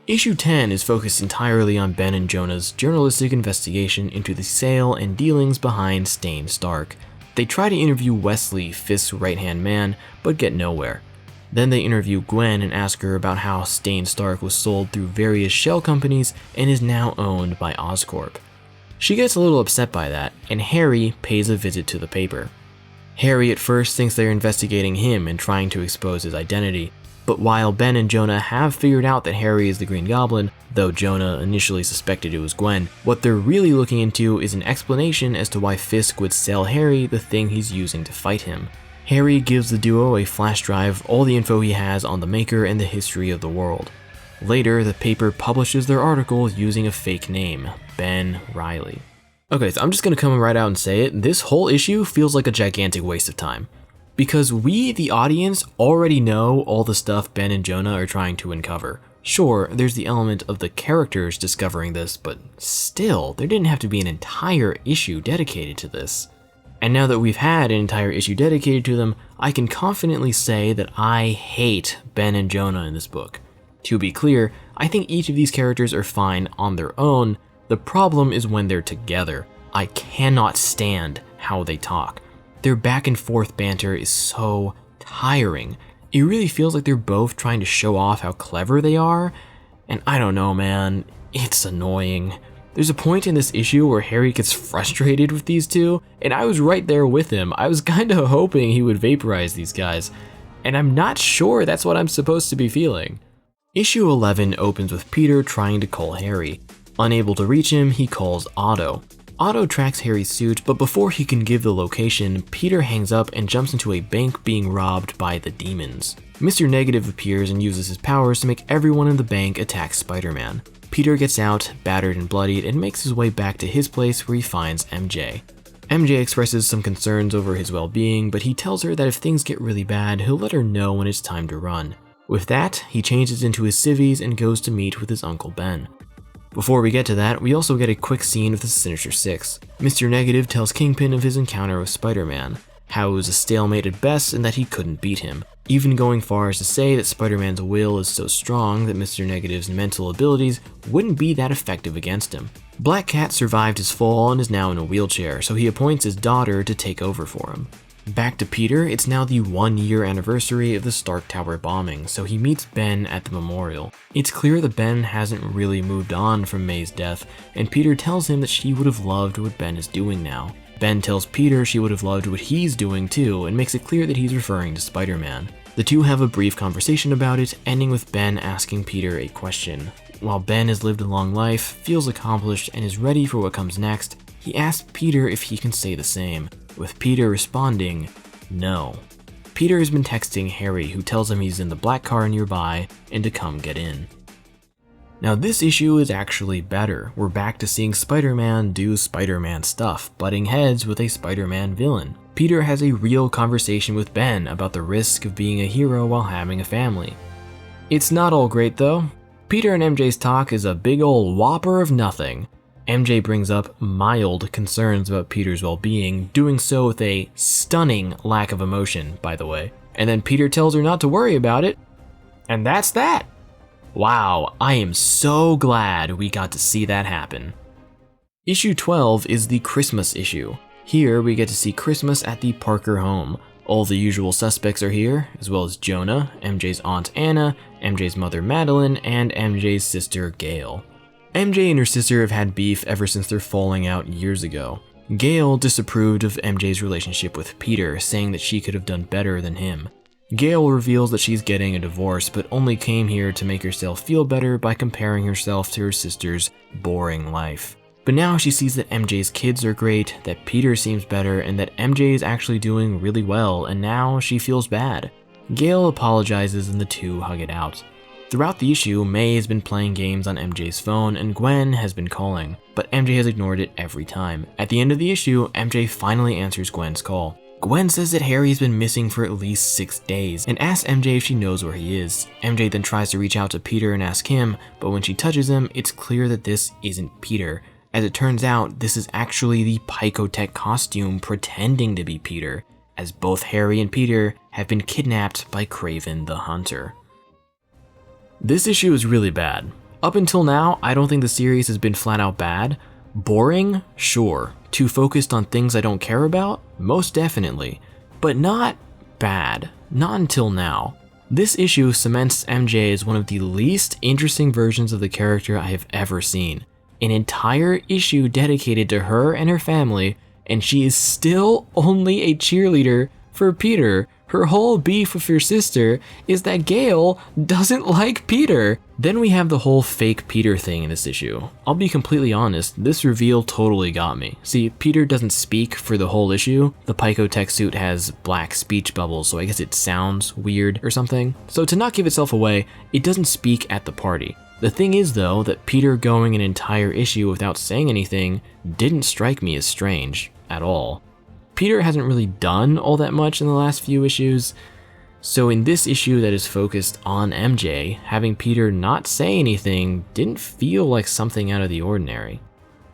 Issue 10 is focused entirely on Ben and Jonah's journalistic investigation into the sale and dealings behind Stain Stark. They try to interview Wesley, Fisk's right-hand man, but get nowhere. Then they interview Gwen and ask her about how Stain Stark was sold through various shell companies and is now owned by Oscorp. She gets a little upset by that, and Harry pays a visit to the paper. Harry at first thinks they're investigating him and trying to expose his identity, but while Ben and Jonah have figured out that Harry is the Green Goblin, though Jonah initially suspected it was Gwen, what they're really looking into is an explanation as to why Fisk would sell Harry the thing he's using to fight him. Harry gives the duo a flash drive, all the info he has on the Maker and the history of the world. Later, the paper publishes their article using a fake name, Ben Riley. Okay, so I'm just gonna come right out and say it, this whole issue feels like a gigantic waste of time. Because we, the audience, already know all the stuff Ben and Jonah are trying to uncover. Sure, there's the element of the characters discovering this, but still, there didn't have to be an entire issue dedicated to this. And now that we've had an entire issue dedicated to them, I can confidently say that I hate Ben and Jonah in this book. To be clear, I think each of these characters are fine on their own. The problem is when they're together. I cannot stand how they talk. Their back and forth banter is so tiring. It really feels like they're both trying to show off how clever they are, and I don't know, man, it's annoying. There's a point in this issue where Harry gets frustrated with these two, and I was right there with him. I was kinda hoping he would vaporize these guys, and I'm not sure that's what I'm supposed to be feeling. Issue 11 opens with Peter trying to call Harry. Unable to reach him, he calls Otto. Otto tracks Harry's suit, but before he can give the location, Peter hangs up and jumps into a bank being robbed by the demons. Mr. Negative appears and uses his powers to make everyone in the bank attack Spider-Man. Peter gets out, battered and bloodied, and makes his way back to his place where he finds MJ. MJ expresses some concerns over his well-being, but he tells her that if things get really bad, he'll let her know when it's time to run. With that, he changes into his civvies and goes to meet with his Uncle Ben. Before we get to that, we also get a quick scene of the Sinister Six. Mr. Negative tells Kingpin of his encounter with Spider-Man, how it was a stalemate at best and that he couldn't beat him, even going far as to say that Spider-Man's will is so strong that Mr. Negative's mental abilities wouldn't be that effective against him. Black Cat survived his fall and is now in a wheelchair, so he appoints his daughter to take over for him. Back to Peter, it's now the 1-year anniversary of the Stark Tower bombing, so he meets Ben at the memorial. It's clear that Ben hasn't really moved on from May's death, and Peter tells him that she would have loved what Ben is doing now. Ben tells Peter she would have loved what he's doing too, and makes it clear that he's referring to Spider-Man. The two have a brief conversation about it, ending with Ben asking Peter a question. While Ben has lived a long life, feels accomplished, and is ready for what comes next, he asks Peter if he can say the same, with Peter responding, no. Peter has been texting Harry, who tells him he's in the black car nearby and to come get in. Now this issue is actually better. We're back to seeing Spider-Man do Spider-Man stuff, butting heads with a Spider-Man villain. Peter has a real conversation with Ben about the risk of being a hero while having a family. It's not all great though. Peter and MJ's talk is a big ol' whopper of nothing. MJ brings up mild concerns about Peter's well-being, doing so with a stunning lack of emotion, by the way. And then Peter tells her not to worry about it, and that's that. Wow, I am so glad we got to see that happen. Issue 12 is the Christmas issue. Here we get to see Christmas at the Parker home. All the usual suspects are here, as well as Jonah, MJ's aunt Anna, MJ's mother Madeline, and MJ's sister Gail. MJ and her sister have had beef ever since their falling out years ago. Gail disapproved of MJ's relationship with Peter, saying that she could have done better than him. Gail reveals that she's getting a divorce, but only came here to make herself feel better by comparing herself to her sister's boring life. But now she sees that MJ's kids are great, that Peter seems better, and that MJ is actually doing really well, and now she feels bad. Gail apologizes and the two hug it out. Throughout the issue, May has been playing games on MJ's phone and Gwen has been calling, but MJ has ignored it every time. At the end of the issue, MJ finally answers Gwen's call. Gwen says that Harry's been missing for at least 6 days and asks MJ if she knows where he is. MJ then tries to reach out to Peter and ask him, but when she touches him, it's clear that this isn't Peter. As it turns out, this is actually the Picotech costume pretending to be Peter, as both Harry and Peter have been kidnapped by Kraven the Hunter. This issue is really bad. Up until now, I don't think the series has been flat out bad. Boring? Sure. Too focused on things I don't care about? Most definitely. But not bad. Not until now. This issue cements MJ as one of the least interesting versions of the character I have ever seen. An entire issue dedicated to her and her family, and she is still only a cheerleader for Peter. Her whole beef with her sister is that Gail doesn't like Peter. Then we have the whole fake Peter thing in this issue. I'll be completely honest, this reveal totally got me. See, Peter doesn't speak for the whole issue. The Picotech suit has black speech bubbles, so I guess it sounds weird or something. So to not give itself away, it doesn't speak at the party. The thing is though, that Peter going an entire issue without saying anything didn't strike me as strange at all. Peter hasn't really done all that much in the last few issues, so in this issue that is focused on MJ, having Peter not say anything didn't feel like something out of the ordinary.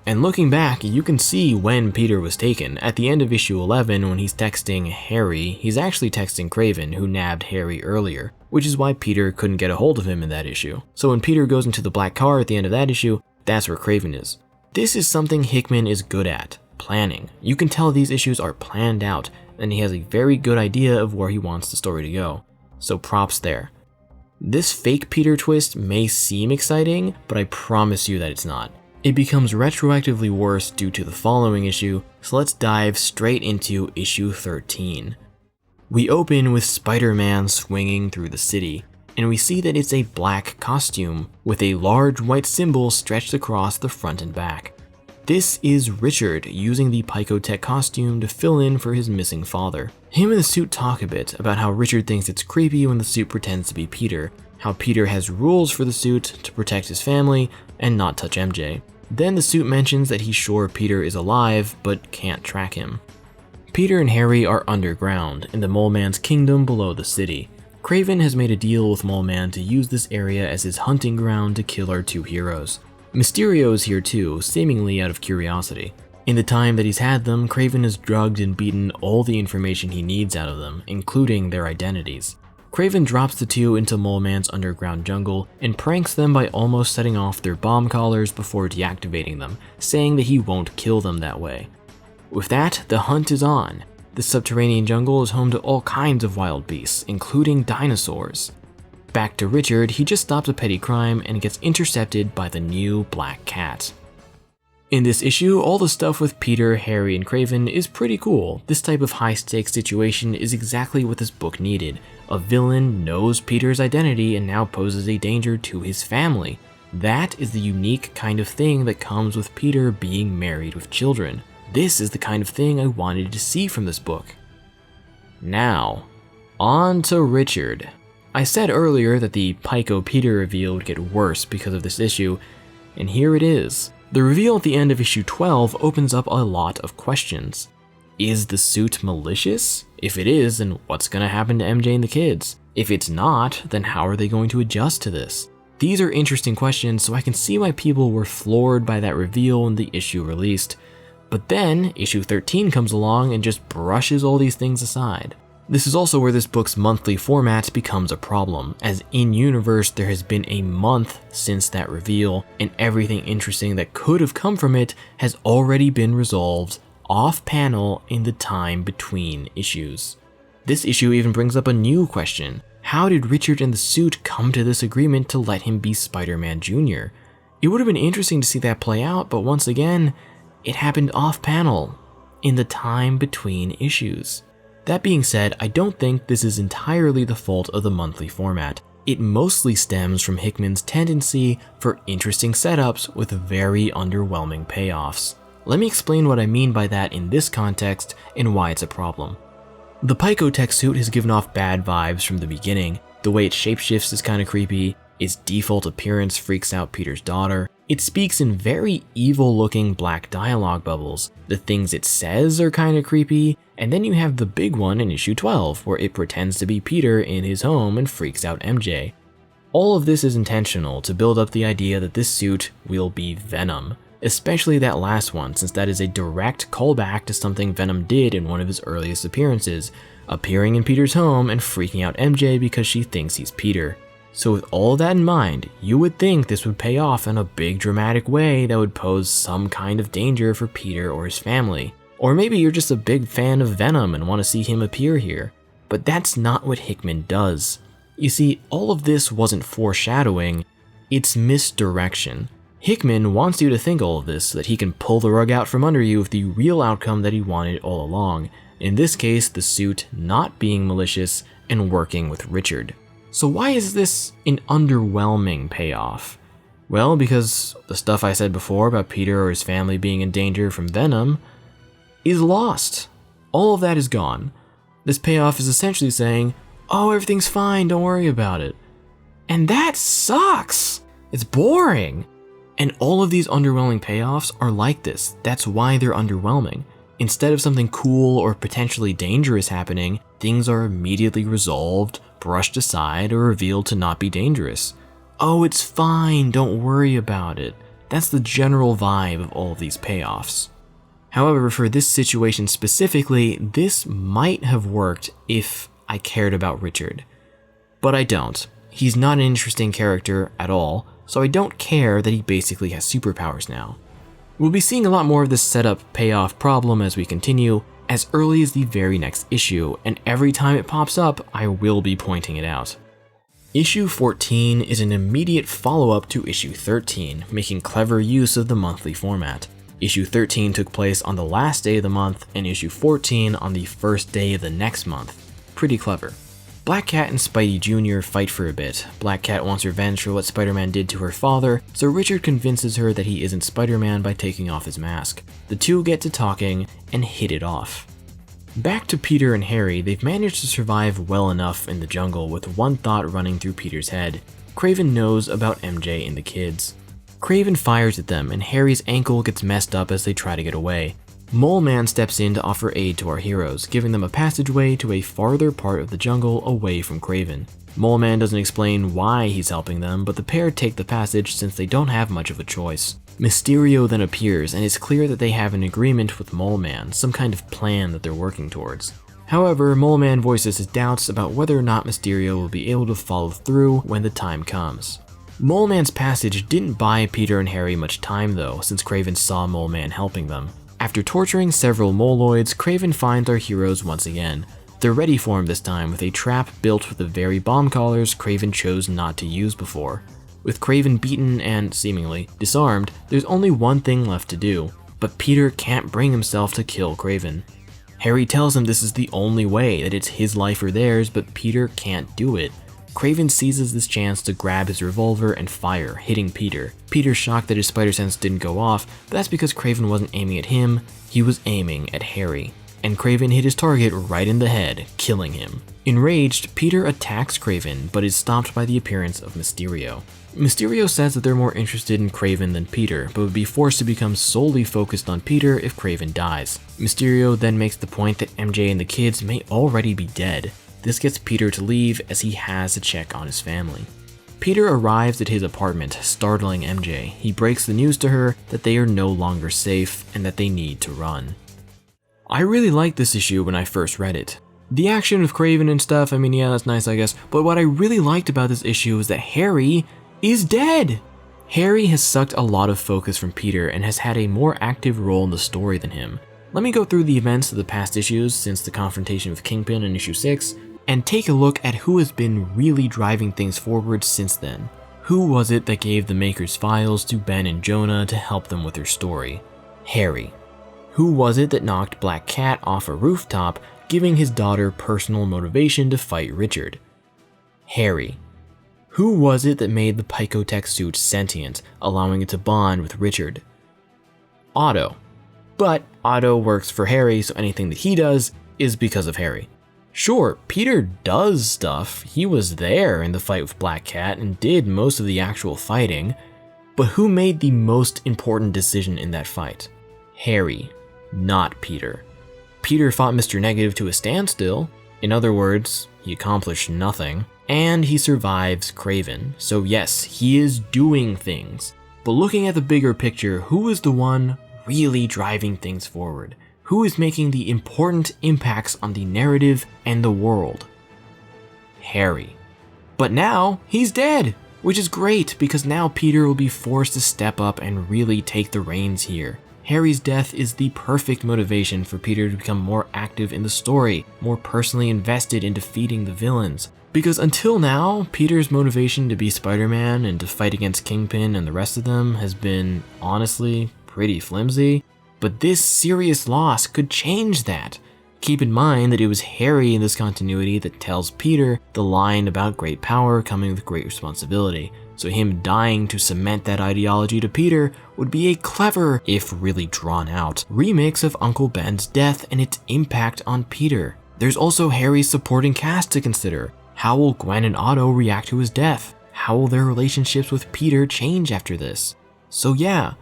And looking back, you can see when Peter was taken. At the end of issue 11, when he's texting Harry, he's actually texting Kraven, who nabbed Harry earlier, which is why Peter couldn't get a hold of him in that issue. So when Peter goes into the black car at the end of that issue, that's where Kraven is. This is something Hickman is good at. Planning. You can tell these issues are planned out, and he has a very good idea of where he wants the story to go. So props there. This fake Peter twist may seem exciting, but I promise you that it's not. It becomes retroactively worse due to the following issue, so let's dive straight into issue 13. We open with Spider-Man swinging through the city, and we see that it's a black costume with a large white symbol stretched across the front and back. This is Richard using the Picotech costume to fill in for his missing father. Him and the suit talk a bit about how Richard thinks it's creepy when the suit pretends to be Peter, how Peter has rules for the suit to protect his family and not touch MJ. Then the suit mentions that he's sure Peter is alive but can't track him. Peter and Harry are underground in the Mole Man's kingdom below the city. Kraven has made a deal with Mole Man to use this area as his hunting ground to kill our two heroes. Mysterio is here too, seemingly out of curiosity. In the time that he's had them, Kraven has drugged and beaten all the information he needs out of them, including their identities. Kraven drops the two into Mole Man's underground jungle and pranks them by almost setting off their bomb collars before deactivating them, saying that he won't kill them that way. With that, the hunt is on. The subterranean jungle is home to all kinds of wild beasts, including dinosaurs. Back to Richard, he just stops a petty crime and gets intercepted by the new Black Cat. In this issue, all the stuff with Peter, Harry, and Kraven is pretty cool. This type of high-stakes situation is exactly what this book needed. A villain knows Peter's identity and now poses a danger to his family. That is the unique kind of thing that comes with Peter being married with children. This is the kind of thing I wanted to see from this book. Now, on to Richard. I said earlier that the Pico Peter reveal would get worse because of this issue, and here it is. The reveal at the end of issue 12 opens up a lot of questions. Is the suit malicious? If it is, then what's going to happen to MJ and the kids? If it's not, then how are they going to adjust to this? These are interesting questions, so I can see why people were floored by that reveal when the issue released. But then, issue 13 comes along and just brushes all these things aside. This is also where this book's monthly format becomes a problem, as in-universe there has been a month since that reveal, and everything interesting that could have come from it has already been resolved off-panel in the time between issues. This issue even brings up a new question. How did Richard and the suit come to this agreement to let him be Spider-Man Jr.? It would have been interesting to see that play out, but once again, it happened off-panel, in the time between issues. That being said, I don't think this is entirely the fault of the monthly format. It mostly stems from Hickman's tendency for interesting setups with very underwhelming payoffs. Let me explain what I mean by that in this context and why it's a problem. The Picotech suit has given off bad vibes from the beginning. The way it shapeshifts is kind of creepy, its default appearance freaks out Peter's daughter, it speaks in very evil-looking black dialogue bubbles, the things it says are kind of creepy, and then you have the big one in issue 12, where it pretends to be Peter in his home and freaks out MJ. All of this is intentional to build up the idea that this suit will be Venom, especially that last one, since that is a direct callback to something Venom did in one of his earliest appearances, appearing in Peter's home and freaking out MJ because she thinks he's Peter. So with all that in mind, you would think this would pay off in a big dramatic way that would pose some kind of danger for Peter or his family. Or maybe you're just a big fan of Venom and want to see him appear here. But that's not what Hickman does. You see, all of this wasn't foreshadowing, it's misdirection. Hickman wants you to think all of this so that he can pull the rug out from under you with the real outcome that he wanted all along. In this case, the suit not being malicious and working with Richard. So why is this an underwhelming payoff? Well, because the stuff I said before about Peter or his family being in danger from Venom is lost. All of that is gone. This payoff is essentially saying, oh, everything's fine, don't worry about it. And that sucks! It's boring! And all of these underwhelming payoffs are like this. That's why they're underwhelming. Instead of something cool or potentially dangerous happening, things are immediately resolved, brushed aside, or revealed to not be dangerous. Oh, it's fine, don't worry about it. That's the general vibe of all of these payoffs. However, for this situation specifically, this might have worked if I cared about Richard. But I don't. He's not an interesting character at all, so I don't care that he basically has superpowers now. We'll be seeing a lot more of this setup-payoff problem as we continue, as early as the very next issue, and every time it pops up, I will be pointing it out. Issue 14 is an immediate follow-up to issue 13, making clever use of the monthly format. Issue 13 took place on the last day of the month, and issue 14 on the first day of the next month. Pretty clever. Black Cat and Spidey Jr. fight for a bit. Black Cat wants revenge for what Spider-Man did to her father, so Richard convinces her that he isn't Spider-Man by taking off his mask. The two get to talking and hit it off. Back to Peter and Harry, they've managed to survive well enough in the jungle with one thought running through Peter's head. Kraven knows about MJ and the kids. Kraven fires at them and Harry's ankle gets messed up as they try to get away. Mole Man steps in to offer aid to our heroes, giving them a passageway to a farther part of the jungle away from Kraven. Mole Man doesn't explain why he's helping them, but the pair take the passage since they don't have much of a choice. Mysterio then appears, and it's clear that they have an agreement with Mole Man, some kind of plan that they're working towards. However, Mole Man voices his doubts about whether or not Mysterio will be able to follow through when the time comes. Mole Man's passage didn't buy Peter and Harry much time though, since Kraven saw Mole Man helping them. After torturing several Moloids, Kraven finds our heroes once again. They're ready for him this time with a trap built with the very bomb collars Kraven chose not to use before. With Kraven beaten and, seemingly, disarmed, there's only one thing left to do, but Peter can't bring himself to kill Kraven. Harry tells him this is the only way, that it's his life or theirs, but Peter can't do it. Kraven seizes this chance to grab his revolver and fire, hitting Peter. Peter's shocked that his spider sense didn't go off, but that's because Kraven wasn't aiming at him, he was aiming at Harry. and Kraven hit his target right in the head, killing him. Enraged, Peter attacks Kraven, but is stopped by the appearance of Mysterio. Mysterio says that they're more interested in Kraven than Peter, but would be forced to become solely focused on Peter if Kraven dies. Mysterio then makes the point that MJ and the kids may already be dead. This gets Peter to leave as he has to check on his family. Peter arrives at his apartment, startling MJ. He breaks the news to her that they are no longer safe and that they need to run. I really liked this issue when I first read it. The action of Kraven and stuff, I mean, yeah, that's nice, I guess, but what I really liked about this issue is that Harry is dead! Harry has sucked a lot of focus from Peter and has had a more active role in the story than him. Let me go through the events of the past issues since the confrontation with Kingpin in issue 6, and take a look at who has been really driving things forward since then. Who was it that gave the Maker's files to Ben and Jonah to help them with their story? Harry. Who was it that knocked Black Cat off a rooftop, giving his daughter personal motivation to fight Richard? Harry. Who was it that made the Picotech suit sentient, allowing it to bond with Richard? Otto. But Otto works for Harry, so anything that he does is because of Harry. Sure, Peter does stuff. He was there in the fight with Black Cat and did most of the actual fighting, but who made the most important decision in that fight? Harry, not Peter. Peter fought Mr. Negative to a standstill. In other words, he accomplished nothing. And he survives Kraven. So yes, he is doing things. But looking at the bigger picture, who is the one really driving things forward? Who is making the important impacts on the narrative and the world? Harry. But now, he's dead! Which is great, because now Peter will be forced to step up and really take the reins here. Harry's death is the perfect motivation for Peter to become more active in the story, more personally invested in defeating the villains. Because until now, Peter's motivation to be Spider-Man and to fight against Kingpin and the rest of them has been, honestly, pretty flimsy. But this serious loss could change that. Keep in mind that it was Harry in this continuity that tells Peter the line about great power coming with great responsibility. So him dying to cement that ideology to Peter would be a clever, if really drawn out, remix of Uncle Ben's death and its impact on Peter. There's also Harry's supporting cast to consider. How will Gwen and Otto react to his death? How will their relationships with Peter change after this? So yeah,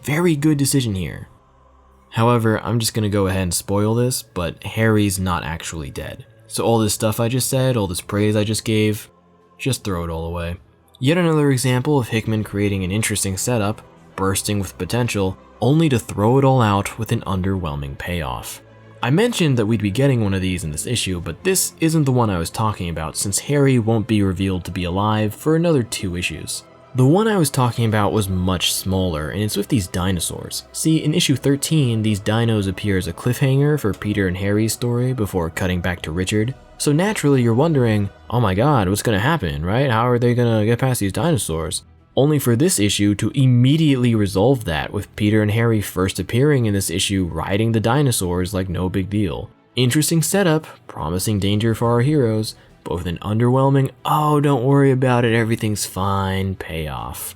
very good decision here. However, I'm just gonna go ahead and spoil this, but Harry's not actually dead. So all this stuff I just said, all this praise I just gave, just throw it all away. Yet another example of Hickman creating an interesting setup, bursting with potential, only to throw it all out with an underwhelming payoff. I mentioned that we'd be getting one of these in this issue, but this isn't the one I was talking about since Harry won't be revealed to be alive for another 2 issues. The one I was talking about was much smaller, and it's with these dinosaurs. See, in issue 13, these dinos appear as a cliffhanger for Peter and Harry's story before cutting back to Richard. So naturally you're wondering, oh my god, what's gonna happen, right? How are they gonna get past these dinosaurs? Only for this issue to immediately resolve that, with Peter and Harry first appearing in this issue riding the dinosaurs like no big deal. Interesting setup, promising danger for our heroes, but with an underwhelming, oh don't worry about it, everything's fine, payoff.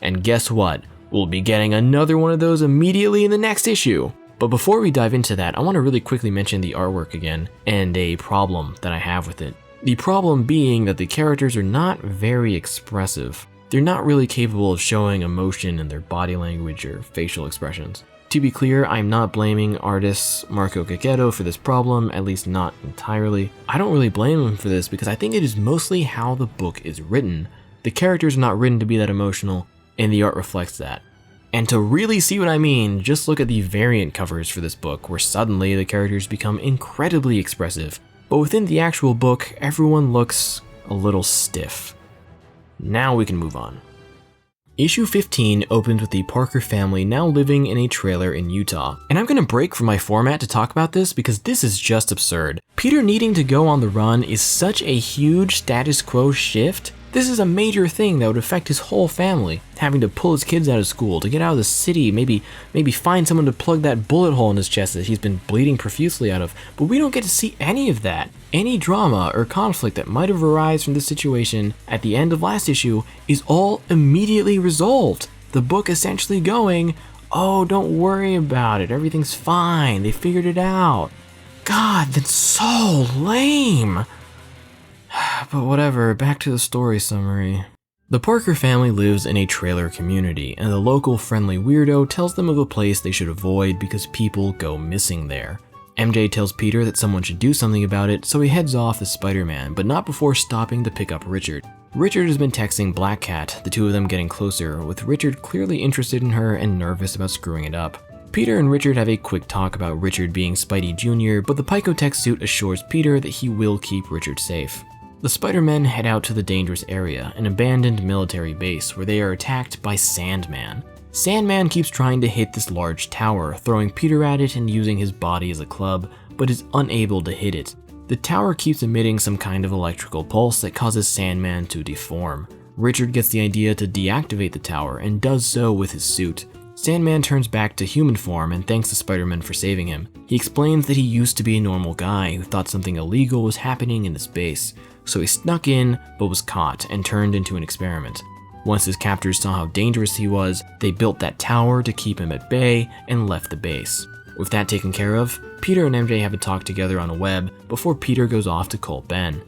And guess what? We'll be getting another one of those immediately in the next issue. But before we dive into that, I want to really quickly mention the artwork again, and a problem that I have with it. The problem being that the characters are not very expressive. They're not really capable of showing emotion in their body language or facial expressions. To be clear, I'm not blaming artist Marco Cacchetto for this problem, at least not entirely. I don't really blame him for this because I think it is mostly how the book is written. The characters are not written to be that emotional, and the art reflects that. And to really see what I mean, just look at the variant covers for this book, where suddenly the characters become incredibly expressive. But within the actual book, everyone looks a little stiff. Now we can move on. Issue 15 opens with the Parker family now living in a trailer in Utah. And I'm gonna break from my format to talk about this because this is just absurd. Peter needing to go on the run is such a huge status quo shift. This is a major thing that would affect his whole family. Having to pull his kids out of school, to get out of the city, maybe find someone to plug that bullet hole in his chest that he's been bleeding profusely out of. But we don't get to see any of that. Any drama or conflict that might have arisen from this situation at the end of last issue is all immediately resolved. The book essentially going, oh, don't worry about it, everything's fine, they figured it out. God, that's so lame. But whatever, back to the story summary. The Parker family lives in a trailer community, and the local friendly weirdo tells them of a place they should avoid because people go missing there. MJ tells Peter that someone should do something about it, so he heads off as Spider-Man, but not before stopping to pick up Richard. Richard has been texting Black Cat, the two of them getting closer, with Richard clearly interested in her and nervous about screwing it up. Peter and Richard have a quick talk about Richard being Spidey Jr., but the Picotech suit assures Peter that he will keep Richard safe. The Spider-Men head out to the dangerous area, an abandoned military base, where they are attacked by Sandman. Sandman keeps trying to hit this large tower, throwing Peter at it and using his body as a club, but is unable to hit it. The tower keeps emitting some kind of electrical pulse that causes Sandman to deform. Richard gets the idea to deactivate the tower and does so with his suit. Sandman turns back to human form and thanks the Spider-Man for saving him. He explains that he used to be a normal guy who thought something illegal was happening in this base, so he snuck in but was caught and turned into an experiment. Once his captors saw how dangerous he was, they built that tower to keep him at bay and left the base. With that taken care of, Peter and MJ have a talk together on a web before Peter goes off to call Ben.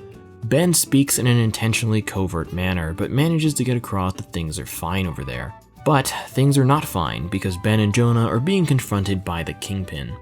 Ben speaks in an intentionally covert manner but manages to get across that things are fine over there. But things are not fine because Ben and Jonah are being confronted by the Kingpin.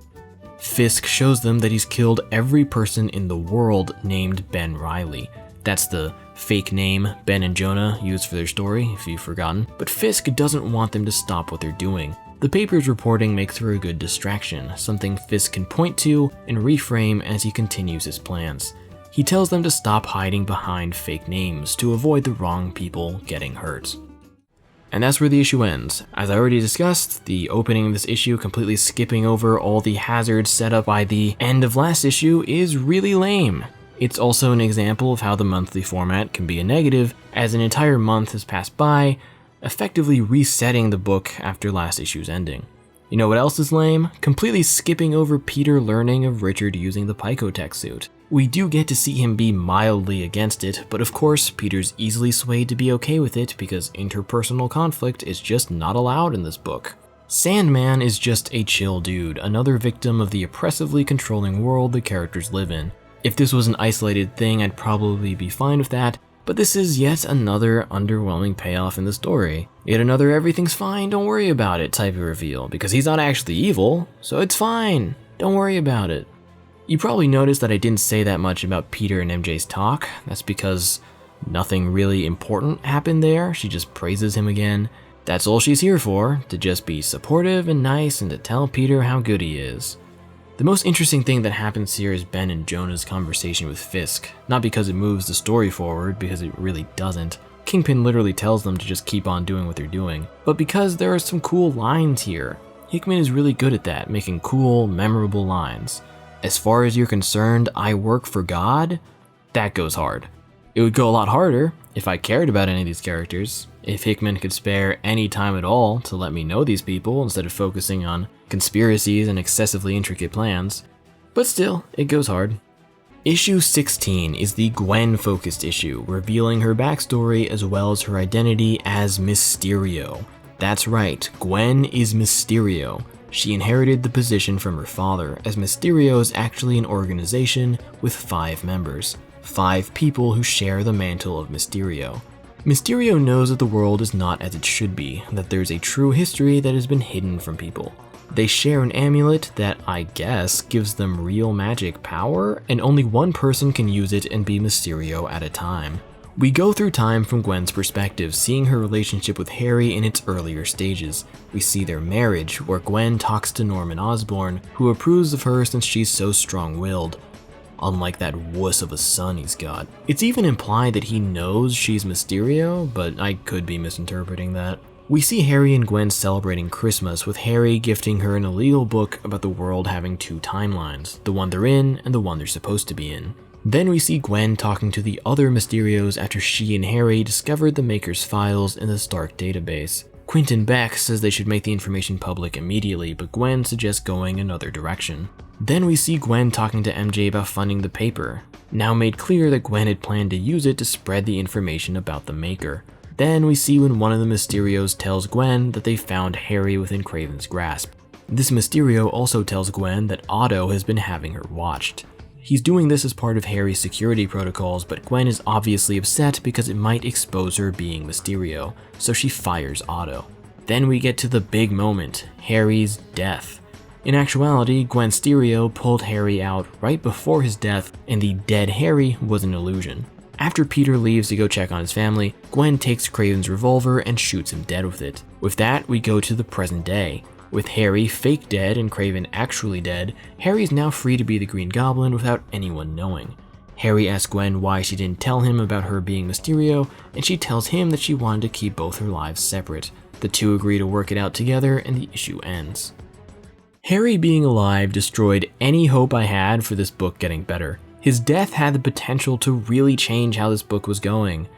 Fisk shows them that he's killed every person in the world named Ben Reilly. That's the fake name Ben and Jonah used for their story, if you've forgotten. But Fisk doesn't want them to stop what they're doing. The paper's reporting makes for a good distraction, something Fisk can point to and reframe as he continues his plans. He tells them to stop hiding behind fake names to avoid the wrong people getting hurt. And that's where the issue ends. As I already discussed, the opening of this issue completely skipping over all the hazards set up by the end of last issue is really lame. It's also an example of how the monthly format can be a negative, as an entire month has passed by, effectively resetting the book after last issue's ending. You know what else is lame? Completely skipping over Peter learning of Richard using the Picotech suit. We do get to see him be mildly against it, but of course, Peter's easily swayed to be okay with it because interpersonal conflict is just not allowed in this book. Sandman is just a chill dude, another victim of the oppressively controlling world the characters live in. If this was an isolated thing, I'd probably be fine with that, but this is yet another underwhelming payoff in the story. Yet another everything's fine, don't worry about it type of reveal, because he's not actually evil, so it's fine, don't worry about it. You probably noticed that I didn't say that much about Peter and MJ's talk. That's because nothing really important happened there. She just praises him again. That's all she's here for, to just be supportive and nice and to tell Peter how good he is. The most interesting thing that happens here is Ben and Jonah's conversation with Fisk. Not because it moves the story forward, because it really doesn't. Kingpin literally tells them to just keep on doing what they're doing. But because there are some cool lines here. Hickman is really good at that, making cool, memorable lines. As far as you're concerned, I work for God? That goes hard. It would go a lot harder if I cared about any of these characters, if Hickman could spare any time at all to let me know these people instead of focusing on conspiracies and excessively intricate plans. But still, it goes hard. Issue 16 is the Gwen-focused issue, revealing her backstory as well as her identity as Mysterio. That's right, Gwen is Mysterio. She inherited the position from her father, as Mysterio is actually an organization with 5 members. 5 people who share the mantle of Mysterio. Mysterio knows that the world is not as it should be, that there's a true history that has been hidden from people. They share an amulet that, I guess, gives them real magic power, and only one person can use it and be Mysterio at a time. We go through time from Gwen's perspective, seeing her relationship with Harry in its earlier stages. We see their marriage, where Gwen talks to Norman Osborn, who approves of her since she's so strong-willed, unlike that wuss of a son he's got. It's even implied that he knows she's Mysterio, but I could be misinterpreting that. We see Harry and Gwen celebrating Christmas, with Harry gifting her an illegal book about the world having 2 timelines, the one they're in and the one they're supposed to be in. Then we see Gwen talking to the other Mysterios after she and Harry discovered the Maker's files in the Stark database. Quentin Beck says they should make the information public immediately, but Gwen suggests going another direction. Then we see Gwen talking to MJ about funding the paper, now made clear that Gwen had planned to use it to spread the information about the Maker. Then we see when one of the Mysterios tells Gwen that they found Harry within Kraven's grasp. This Mysterio also tells Gwen that Otto has been having her watched. He's doing this as part of Harry's security protocols, but Gwen is obviously upset because it might expose her being Mysterio, so she fires Otto. Then we get to the big moment, Harry's death. In actuality, Gwen Stereo pulled Harry out right before his death, and the dead Harry was an illusion. After Peter leaves to go check on his family, Gwen takes Craven's revolver and shoots him dead with it. With that, we go to the present day. With Harry fake dead and Craven actually dead, Harry is now free to be the Green Goblin without anyone knowing. Harry asks Gwen why she didn't tell him about her being Mysterio, and she tells him that she wanted to keep both her lives separate. The two agree to work it out together, and the issue ends. Harry being alive destroyed any hope I had for this book getting better. His death had the potential to really change how this book was going.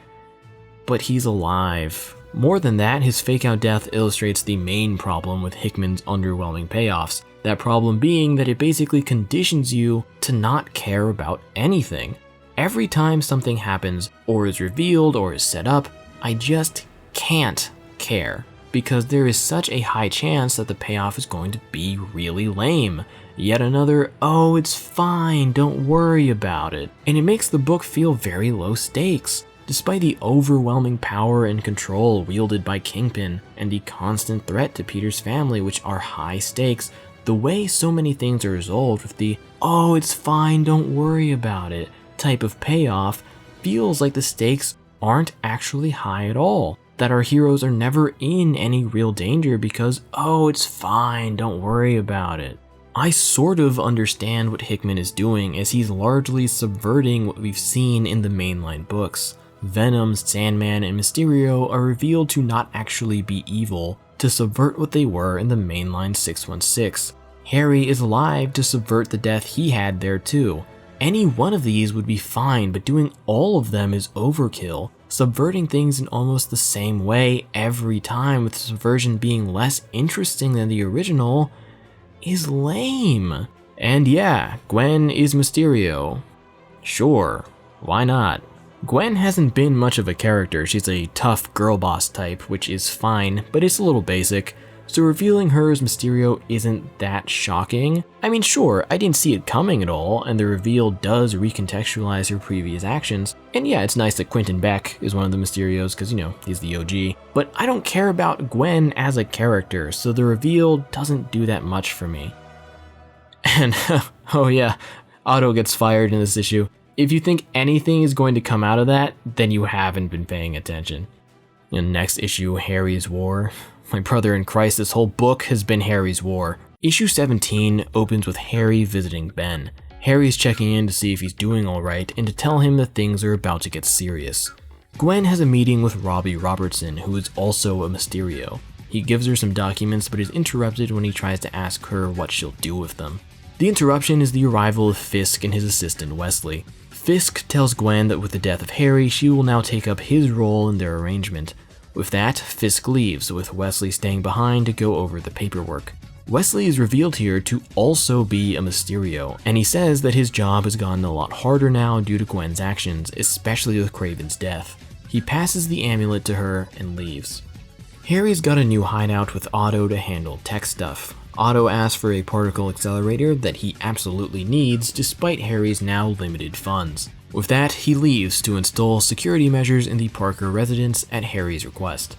But he's alive. More than that, his fake-out death illustrates the main problem with Hickman's underwhelming payoffs. That problem being that it basically conditions you to not care about anything. Every time something happens, or is revealed, or is set up, I just can't care. Because there is such a high chance that the payoff is going to be really lame. Yet another, oh, it's fine, don't worry about it. And it makes the book feel very low stakes. Despite the overwhelming power and control wielded by Kingpin and the constant threat to Peter's family, which are high stakes, the way so many things are resolved with the, oh, it's fine, don't worry about it type of payoff feels like the stakes aren't actually high at all. That our heroes are never in any real danger because, oh, it's fine, don't worry about it. I sort of understand what Hickman is doing as he's largely subverting what we've seen in the mainline books. Venom, Sandman, and Mysterio are revealed to not actually be evil, to subvert what they were in the mainline 616. Harry is alive to subvert the death he had there too. Any one of these would be fine, but doing all of them is overkill. Subverting things in almost the same way every time, with subversion being less interesting than the original, is lame. And yeah, Gwen is Mysterio. Sure, why not? Gwen hasn't been much of a character. She's a tough girl boss type, which is fine, but it's a little basic. So revealing her as Mysterio isn't that shocking. I mean, sure, I didn't see it coming at all, and the reveal does recontextualize her previous actions. And yeah, it's nice that Quentin Beck is one of the Mysterios, because, you know, he's the OG. But I don't care about Gwen as a character, so the reveal doesn't do that much for me. And, oh yeah, Otto gets fired in this issue. If you think anything is going to come out of that, then you haven't been paying attention. In next issue, Harry's War. My brother in Christ, this whole book has been Harry's War. Issue 17 opens with Harry visiting Ben. Harry's checking in to see if he's doing alright and to tell him that things are about to get serious. Gwen has a meeting with Robbie Robertson, who is also a Mysterio. He gives her some documents but is interrupted when he tries to ask her what she'll do with them. The interruption is the arrival of Fisk and his assistant Wesley. Fisk tells Gwen that with the death of Harry, she will now take up his role in their arrangement. With that, Fisk leaves, with Wesley staying behind to go over the paperwork. Wesley is revealed here to also be a Mysterio, and he says that his job has gotten a lot harder now due to Gwen's actions, especially with Craven's death. He passes the amulet to her and leaves. Harry's got a new hideout with Otto to handle tech stuff. Otto asks for a particle accelerator that he absolutely needs despite Harry's now limited funds. With that, he leaves to install security measures in the Parker residence at Harry's request.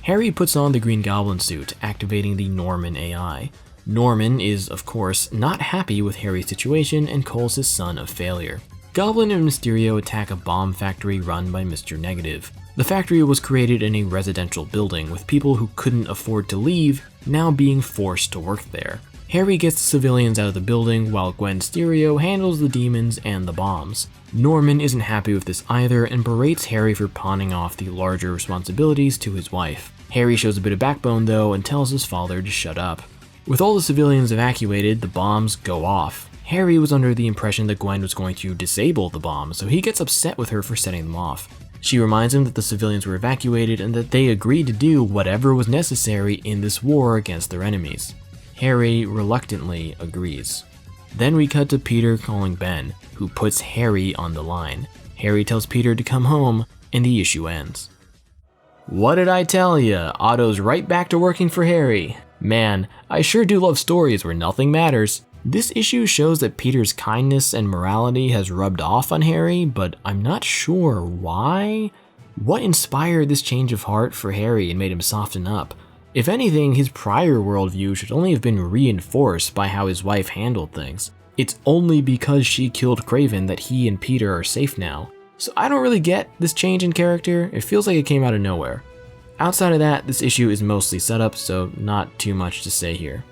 Harry puts on the Green Goblin suit, activating the Norman AI. Norman is, of course, not happy with Harry's situation and calls his son a failure. Goblin and Mysterio attack a bomb factory run by Mr. Negative. The factory was created in a residential building, with people who couldn't afford to leave now being forced to work there. Harry gets the civilians out of the building while Gwen Stereo handles the demons and the bombs. Norman isn't happy with this either and berates Harry for pawning off the larger responsibilities to his wife. Harry shows a bit of backbone though and tells his father to shut up. With all the civilians evacuated, the bombs go off. Harry was under the impression that Gwen was going to disable the bombs, so he gets upset with her for setting them off. She reminds him that the civilians were evacuated and that they agreed to do whatever was necessary in this war against their enemies. Harry reluctantly agrees. Then we cut to Peter calling Ben, who puts Harry on the line. Harry tells Peter to come home, and the issue ends. What did I tell ya? Otto's right back to working for Harry. Man, I sure do love stories where nothing matters. This issue shows that Peter's kindness and morality has rubbed off on Harry, but I'm not sure why. What inspired this change of heart for Harry and made him soften up? If anything, his prior worldview should only have been reinforced by how his wife handled things. It's only because she killed Craven that he and Peter are safe now. So I don't really get this change in character. It feels like it came out of nowhere. Outside of that, this issue is mostly setup, so not too much to say here.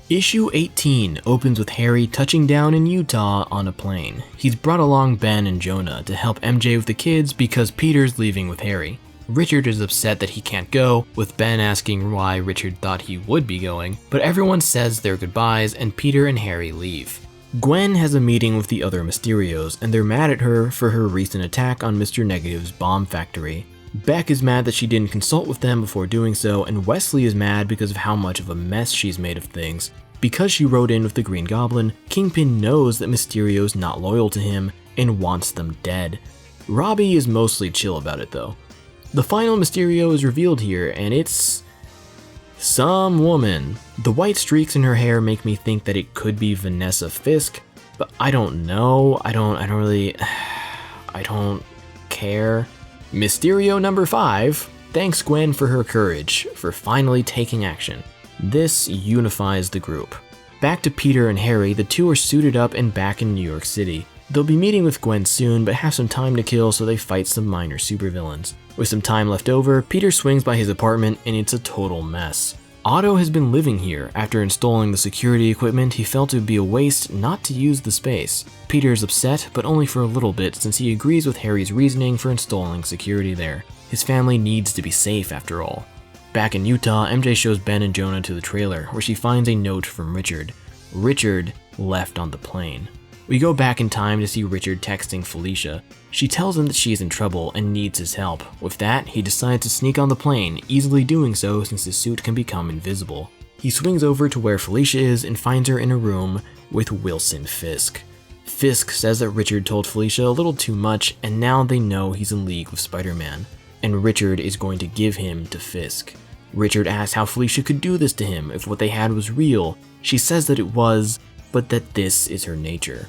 Issue 18 opens with Harry touching down in Utah on a plane. He's brought along Ben and Jonah to help MJ with the kids because Peter's leaving with Harry. Richard is upset that he can't go, with Ben asking why Richard thought he would be going, but everyone says their goodbyes and Peter and Harry leave. Gwen has a meeting with the other Mysterios and they're mad at her for her recent attack on Mr. Negative's bomb factory. Beck is mad that she didn't consult with them before doing so, and Wesley is mad because of how much of a mess she's made of things. Because she rode in with the Green Goblin, Kingpin knows that Mysterio's not loyal to him and wants them dead. Robbie is mostly chill about it though. The final Mysterio is revealed here, and it's some woman. The white streaks in her hair make me think that it could be Vanessa Fisk, but I don't know. I don't care. Mysterio number 5 thanks Gwen for her courage, for finally taking action. This unifies the group. Back to Peter and Harry, the two are suited up and back in New York City. They'll be meeting with Gwen soon, but have some time to kill, so they fight some minor supervillains. With some time left over, Peter swings by his apartment and it's a total mess. Otto has been living here. After installing the security equipment, he felt it would be a waste not to use the space. Peter is upset, but only for a little bit since he agrees with Harry's reasoning for installing security there. His family needs to be safe after all. Back in Utah, MJ shows Ben and Jonah to the trailer, where she finds a note from Richard. Richard left on the plane. We go back in time to see Richard texting Felicia. She tells him that she is in trouble and needs his help. With that, he decides to sneak on the plane, easily doing so since his suit can become invisible. He swings over to where Felicia is and finds her in a room with Wilson Fisk. Fisk says that Richard told Felicia a little too much, and now they know he's in league with Spider-Man, and Richard is going to give him to Fisk. Richard asks how Felicia could do this to him if what they had was real. She says that it was, but that this is her nature.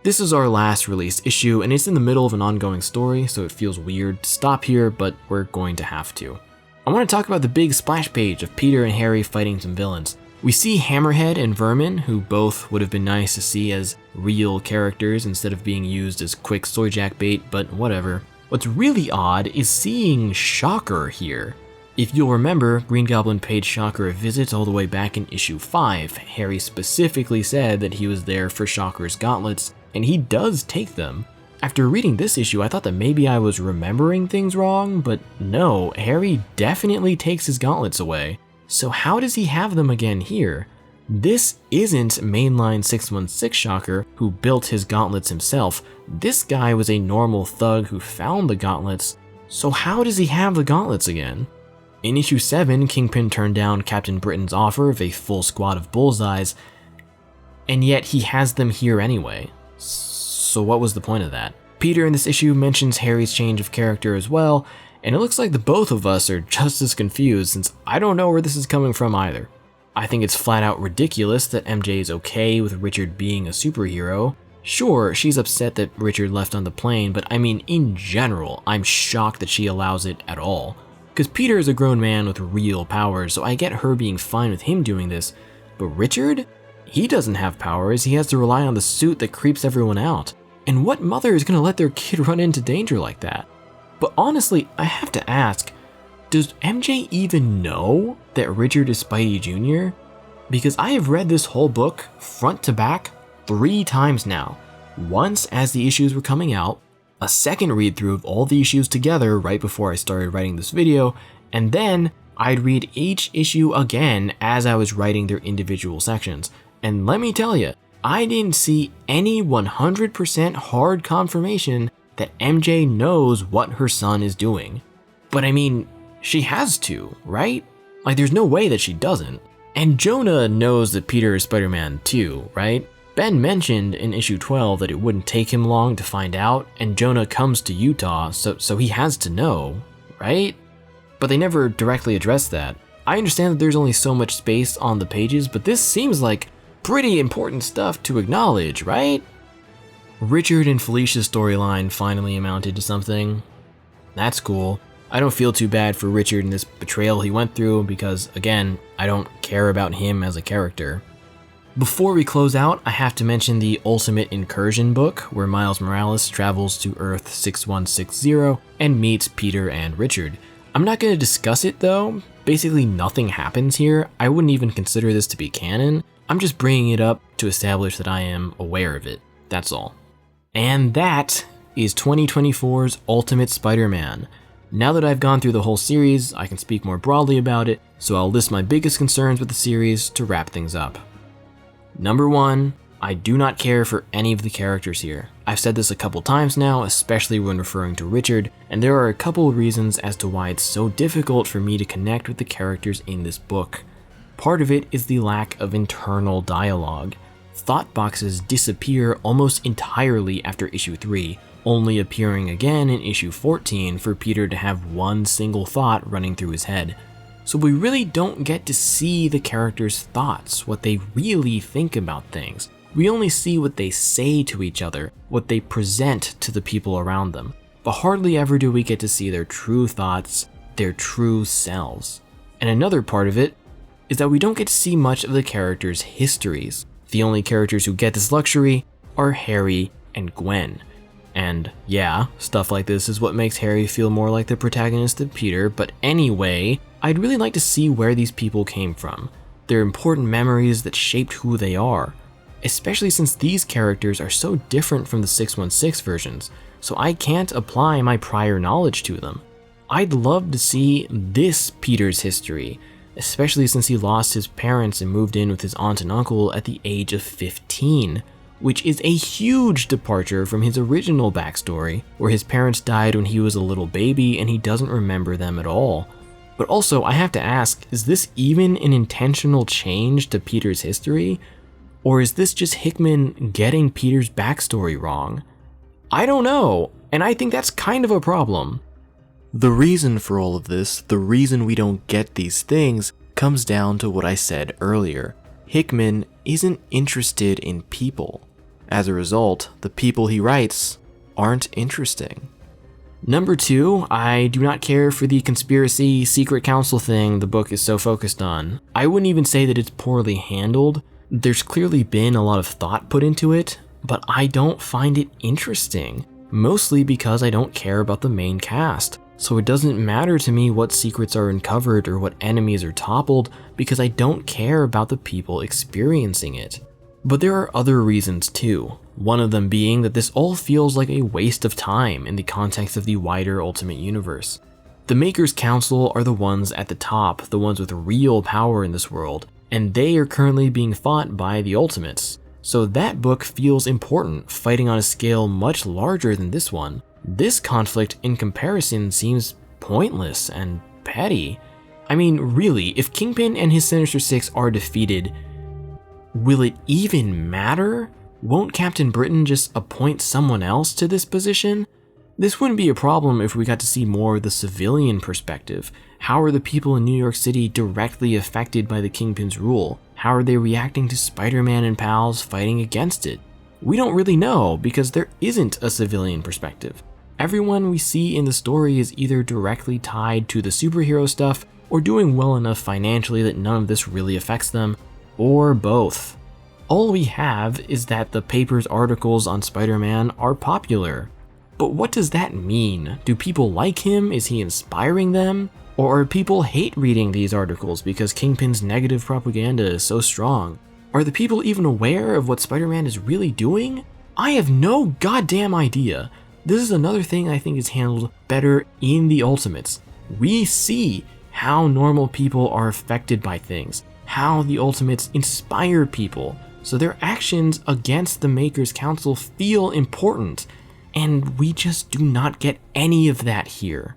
This is our last released issue, and it's in the middle of an ongoing story, so it feels weird to stop here, but we're going to have to. I want to talk about the big splash page of Peter and Harry fighting some villains. We see Hammerhead and Vermin, who both would have been nice to see as real characters instead of being used as quick soyjack bait, but whatever. What's really odd is seeing Shocker here. If you'll remember, Green Goblin paid Shocker a visit all the way back in issue 5. Harry specifically said that he was there for Shocker's gauntlets, and he does take them. After reading this issue, I thought that maybe I was remembering things wrong, but no, Harry definitely takes his gauntlets away. So how does he have them again here? This isn't mainline 616 Shocker, who built his gauntlets himself. This guy was a normal thug who found the gauntlets, so how does he have the gauntlets again? In issue 7, Kingpin turned down Captain Britain's offer of a full squad of Bullseyes, and yet he has them here anyway. So what was the point of that? Peter in this issue mentions Harry's change of character as well, and it looks like the both of us are just as confused since I don't know where this is coming from either. I think it's flat out ridiculous that MJ is okay with Richard being a superhero. Sure, she's upset that Richard left on the plane, but I mean in general, I'm shocked that she allows it at all. Because Peter is a grown man with real powers, so I get her being fine with him doing this, but Richard? He doesn't have powers, he has to rely on the suit that creeps everyone out. And what mother is gonna let their kid run into danger like that? But honestly, I have to ask, does MJ even know that Richard is Spidey Jr.? Because I have read this whole book, front to back, 3 times now. Once as the issues were coming out, a second read through of all the issues together right before I started writing this video, and then I'd read each issue again as I was writing their individual sections. And let me tell you, I didn't see any 100% hard confirmation that MJ knows what her son is doing. But I mean, she has to, right? Like there's no way that she doesn't. And Jonah knows that Peter is Spider-Man too, right? Ben mentioned in issue 12 that it wouldn't take him long to find out, and Jonah comes to Utah, so he has to know, right? But they never directly address that. I understand that there's only so much space on the pages, but this seems like pretty important stuff to acknowledge, right? Richard and Felicia's storyline finally amounted to something. That's cool. I don't feel too bad for Richard and this betrayal he went through because, again, I don't care about him as a character. Before we close out, I have to mention the Ultimate Incursion book, where Miles Morales travels to Earth 6160 and meets Peter and Richard. I'm not going to discuss it though. Basically nothing happens here. I wouldn't even consider this to be canon. I'm just bringing it up to establish that I am aware of it. That's all. And that is 2024's Ultimate Spider-Man. Now that I've gone through the whole series, I can speak more broadly about it, so I'll list my biggest concerns with the series to wrap things up. Number 1, I do not care for any of the characters here. I've said this a couple times now, especially when referring to Richard, and there are a couple of reasons as to why it's so difficult for me to connect with the characters in this book. Part of it is the lack of internal dialogue. Thought boxes disappear almost entirely after issue 3, only appearing again in issue 14 for Peter to have one single thought running through his head. So we really don't get to see the characters' thoughts, what they really think about things. We only see what they say to each other, what they present to the people around them. But hardly ever do we get to see their true thoughts, their true selves. And another part of it is that we don't get to see much of the characters' histories. The only characters who get this luxury are Harry and Gwen. And yeah, stuff like this is what makes Harry feel more like the protagonist of Peter, but anyway, I'd really like to see where these people came from, their important memories that shaped who they are, especially since these characters are so different from the 616 versions, so I can't apply my prior knowledge to them. I'd love to see this Peter's history, especially since he lost his parents and moved in with his aunt and uncle at the age of 15. Which is a huge departure from his original backstory, where his parents died when he was a little baby and he doesn't remember them at all. But also, I have to ask, is this even an intentional change to Peter's history? Or is this just Hickman getting Peter's backstory wrong? I don't know, and I think that's kind of a problem. The reason for all of this, the reason we don't get these things, comes down to what I said earlier. Hickman isn't interested in people. As a result, the people he writes aren't interesting. Number 2, I do not care for the conspiracy secret council thing the book is so focused on. I wouldn't even say that it's poorly handled. There's clearly been a lot of thought put into it, but I don't find it interesting, mostly because I don't care about the main cast. So it doesn't matter to me what secrets are uncovered or what enemies are toppled, because I don't care about the people experiencing it. But there are other reasons too, one of them being that this all feels like a waste of time in the context of the wider Ultimate Universe. The Makers Council are the ones at the top, the ones with real power in this world, and they are currently being fought by the Ultimates. So that book feels important, fighting on a scale much larger than this one. This conflict in comparison seems pointless and petty. I mean, really, if Kingpin and his Sinister Six are defeated, will it even matter? Won't Captain Britain just appoint someone else to this position? This wouldn't be a problem if we got to see more of the civilian perspective. How are the people in New York City directly affected by the Kingpin's rule? How are they reacting to Spider-Man and pals fighting against it? We don't really know because there isn't a civilian perspective. Everyone we see in the story is either directly tied to the superhero stuff or doing well enough financially that none of this really affects them, or both. All we have is that the paper's articles on Spider-Man are popular. But what does that mean? Do people like him? Is he inspiring them? Or are people hate reading these articles because Kingpin's negative propaganda is so strong? Are the people even aware of what Spider-Man is really doing? I have no goddamn idea. This is another thing I think is handled better in the Ultimates. We see how normal people are affected by things, how the Ultimates inspire people, so their actions against the Makers Council feel important, and we just do not get any of that here.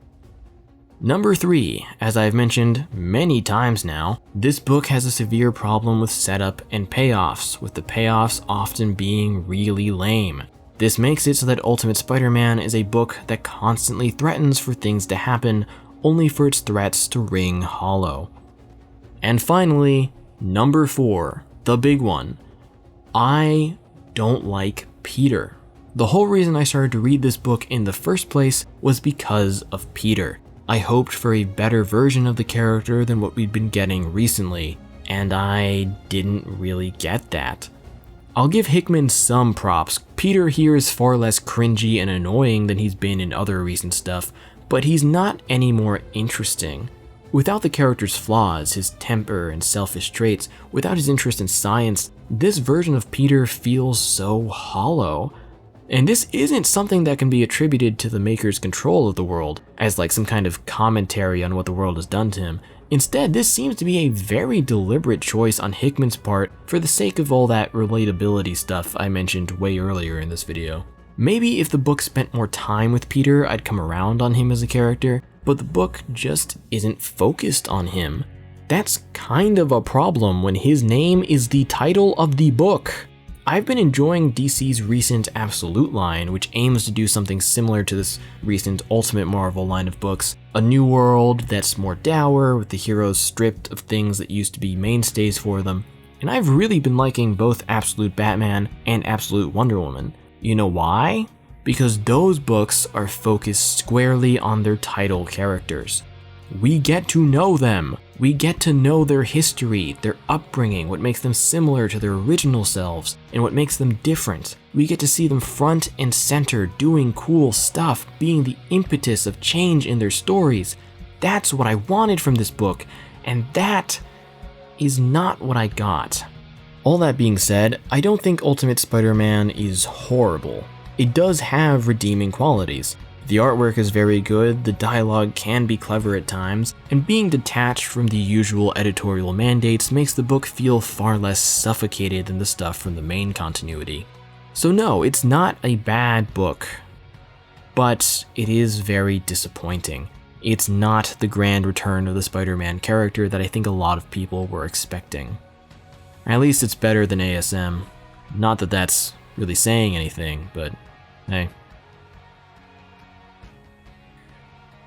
Number 3, as I've mentioned many times now, this book has a severe problem with setup and payoffs, with the payoffs often being really lame. This makes it so that Ultimate Spider-Man is a book that constantly threatens for things to happen, only for its threats to ring hollow. And finally, number 4, the big one. I don't like Peter. The whole reason I started to read this book in the first place was because of Peter. I hoped for a better version of the character than what we'd been getting recently, and I didn't really get that. I'll give Hickman some props. Peter here is far less cringy and annoying than he's been in other recent stuff, but he's not any more interesting. Without the character's flaws, his temper and selfish traits, without his interest in science, this version of Peter feels so hollow. And this isn't something that can be attributed to the maker's control of the world, as like some kind of commentary on what the world has done to him. Instead, this seems to be a very deliberate choice on Hickman's part for the sake of all that relatability stuff I mentioned way earlier in this video. Maybe if the book spent more time with Peter, I'd come around on him as a character, but the book just isn't focused on him. That's kind of a problem when his name is the title of the book. I've been enjoying DC's recent Absolute line, which aims to do something similar to this recent Ultimate Marvel line of books. A new world that's more dour, with the heroes stripped of things that used to be mainstays for them. And I've really been liking both Absolute Batman and Absolute Wonder Woman. You know why? Because those books are focused squarely on their title characters. We get to know them. We get to know their history, their upbringing, what makes them similar to their original selves, and what makes them different. We get to see them front and center, doing cool stuff, being the impetus of change in their stories. That's what I wanted from this book, and that is not what I got. All that being said, I don't think Ultimate Spider-Man is horrible. It does have redeeming qualities. The artwork is very good, the dialogue can be clever at times, and being detached from the usual editorial mandates makes the book feel far less suffocated than the stuff from the main continuity. So no, it's not a bad book, but it is very disappointing. It's not the grand return of the Spider-Man character that I think a lot of people were expecting. At least it's better than ASM. Not that that's really saying anything, but hey.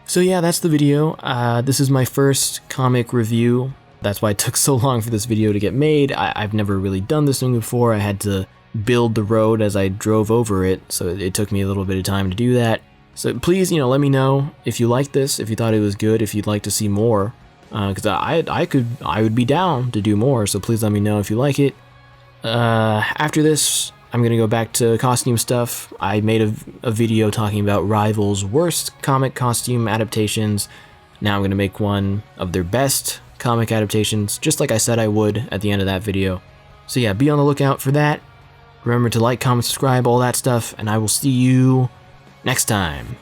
So yeah, that's the video. This is my first comic review. That's why it took so long for this video to get made. I've never really done this thing before. I had to build the road as I drove over it, so it took me a little bit of time to do that. So please, let me know if you liked this, if you thought it was good, if you'd like to see more, because I would be down to do more. So please let me know if you like it. After this, I'm gonna go back to costume stuff. I made a video talking about Rival's worst comic costume adaptations. Now I'm gonna make one of their best comic adaptations, just like I said I would at the end of that video. So yeah, be on the lookout for that. Remember to like, comment, subscribe, all that stuff, and I will see you next time.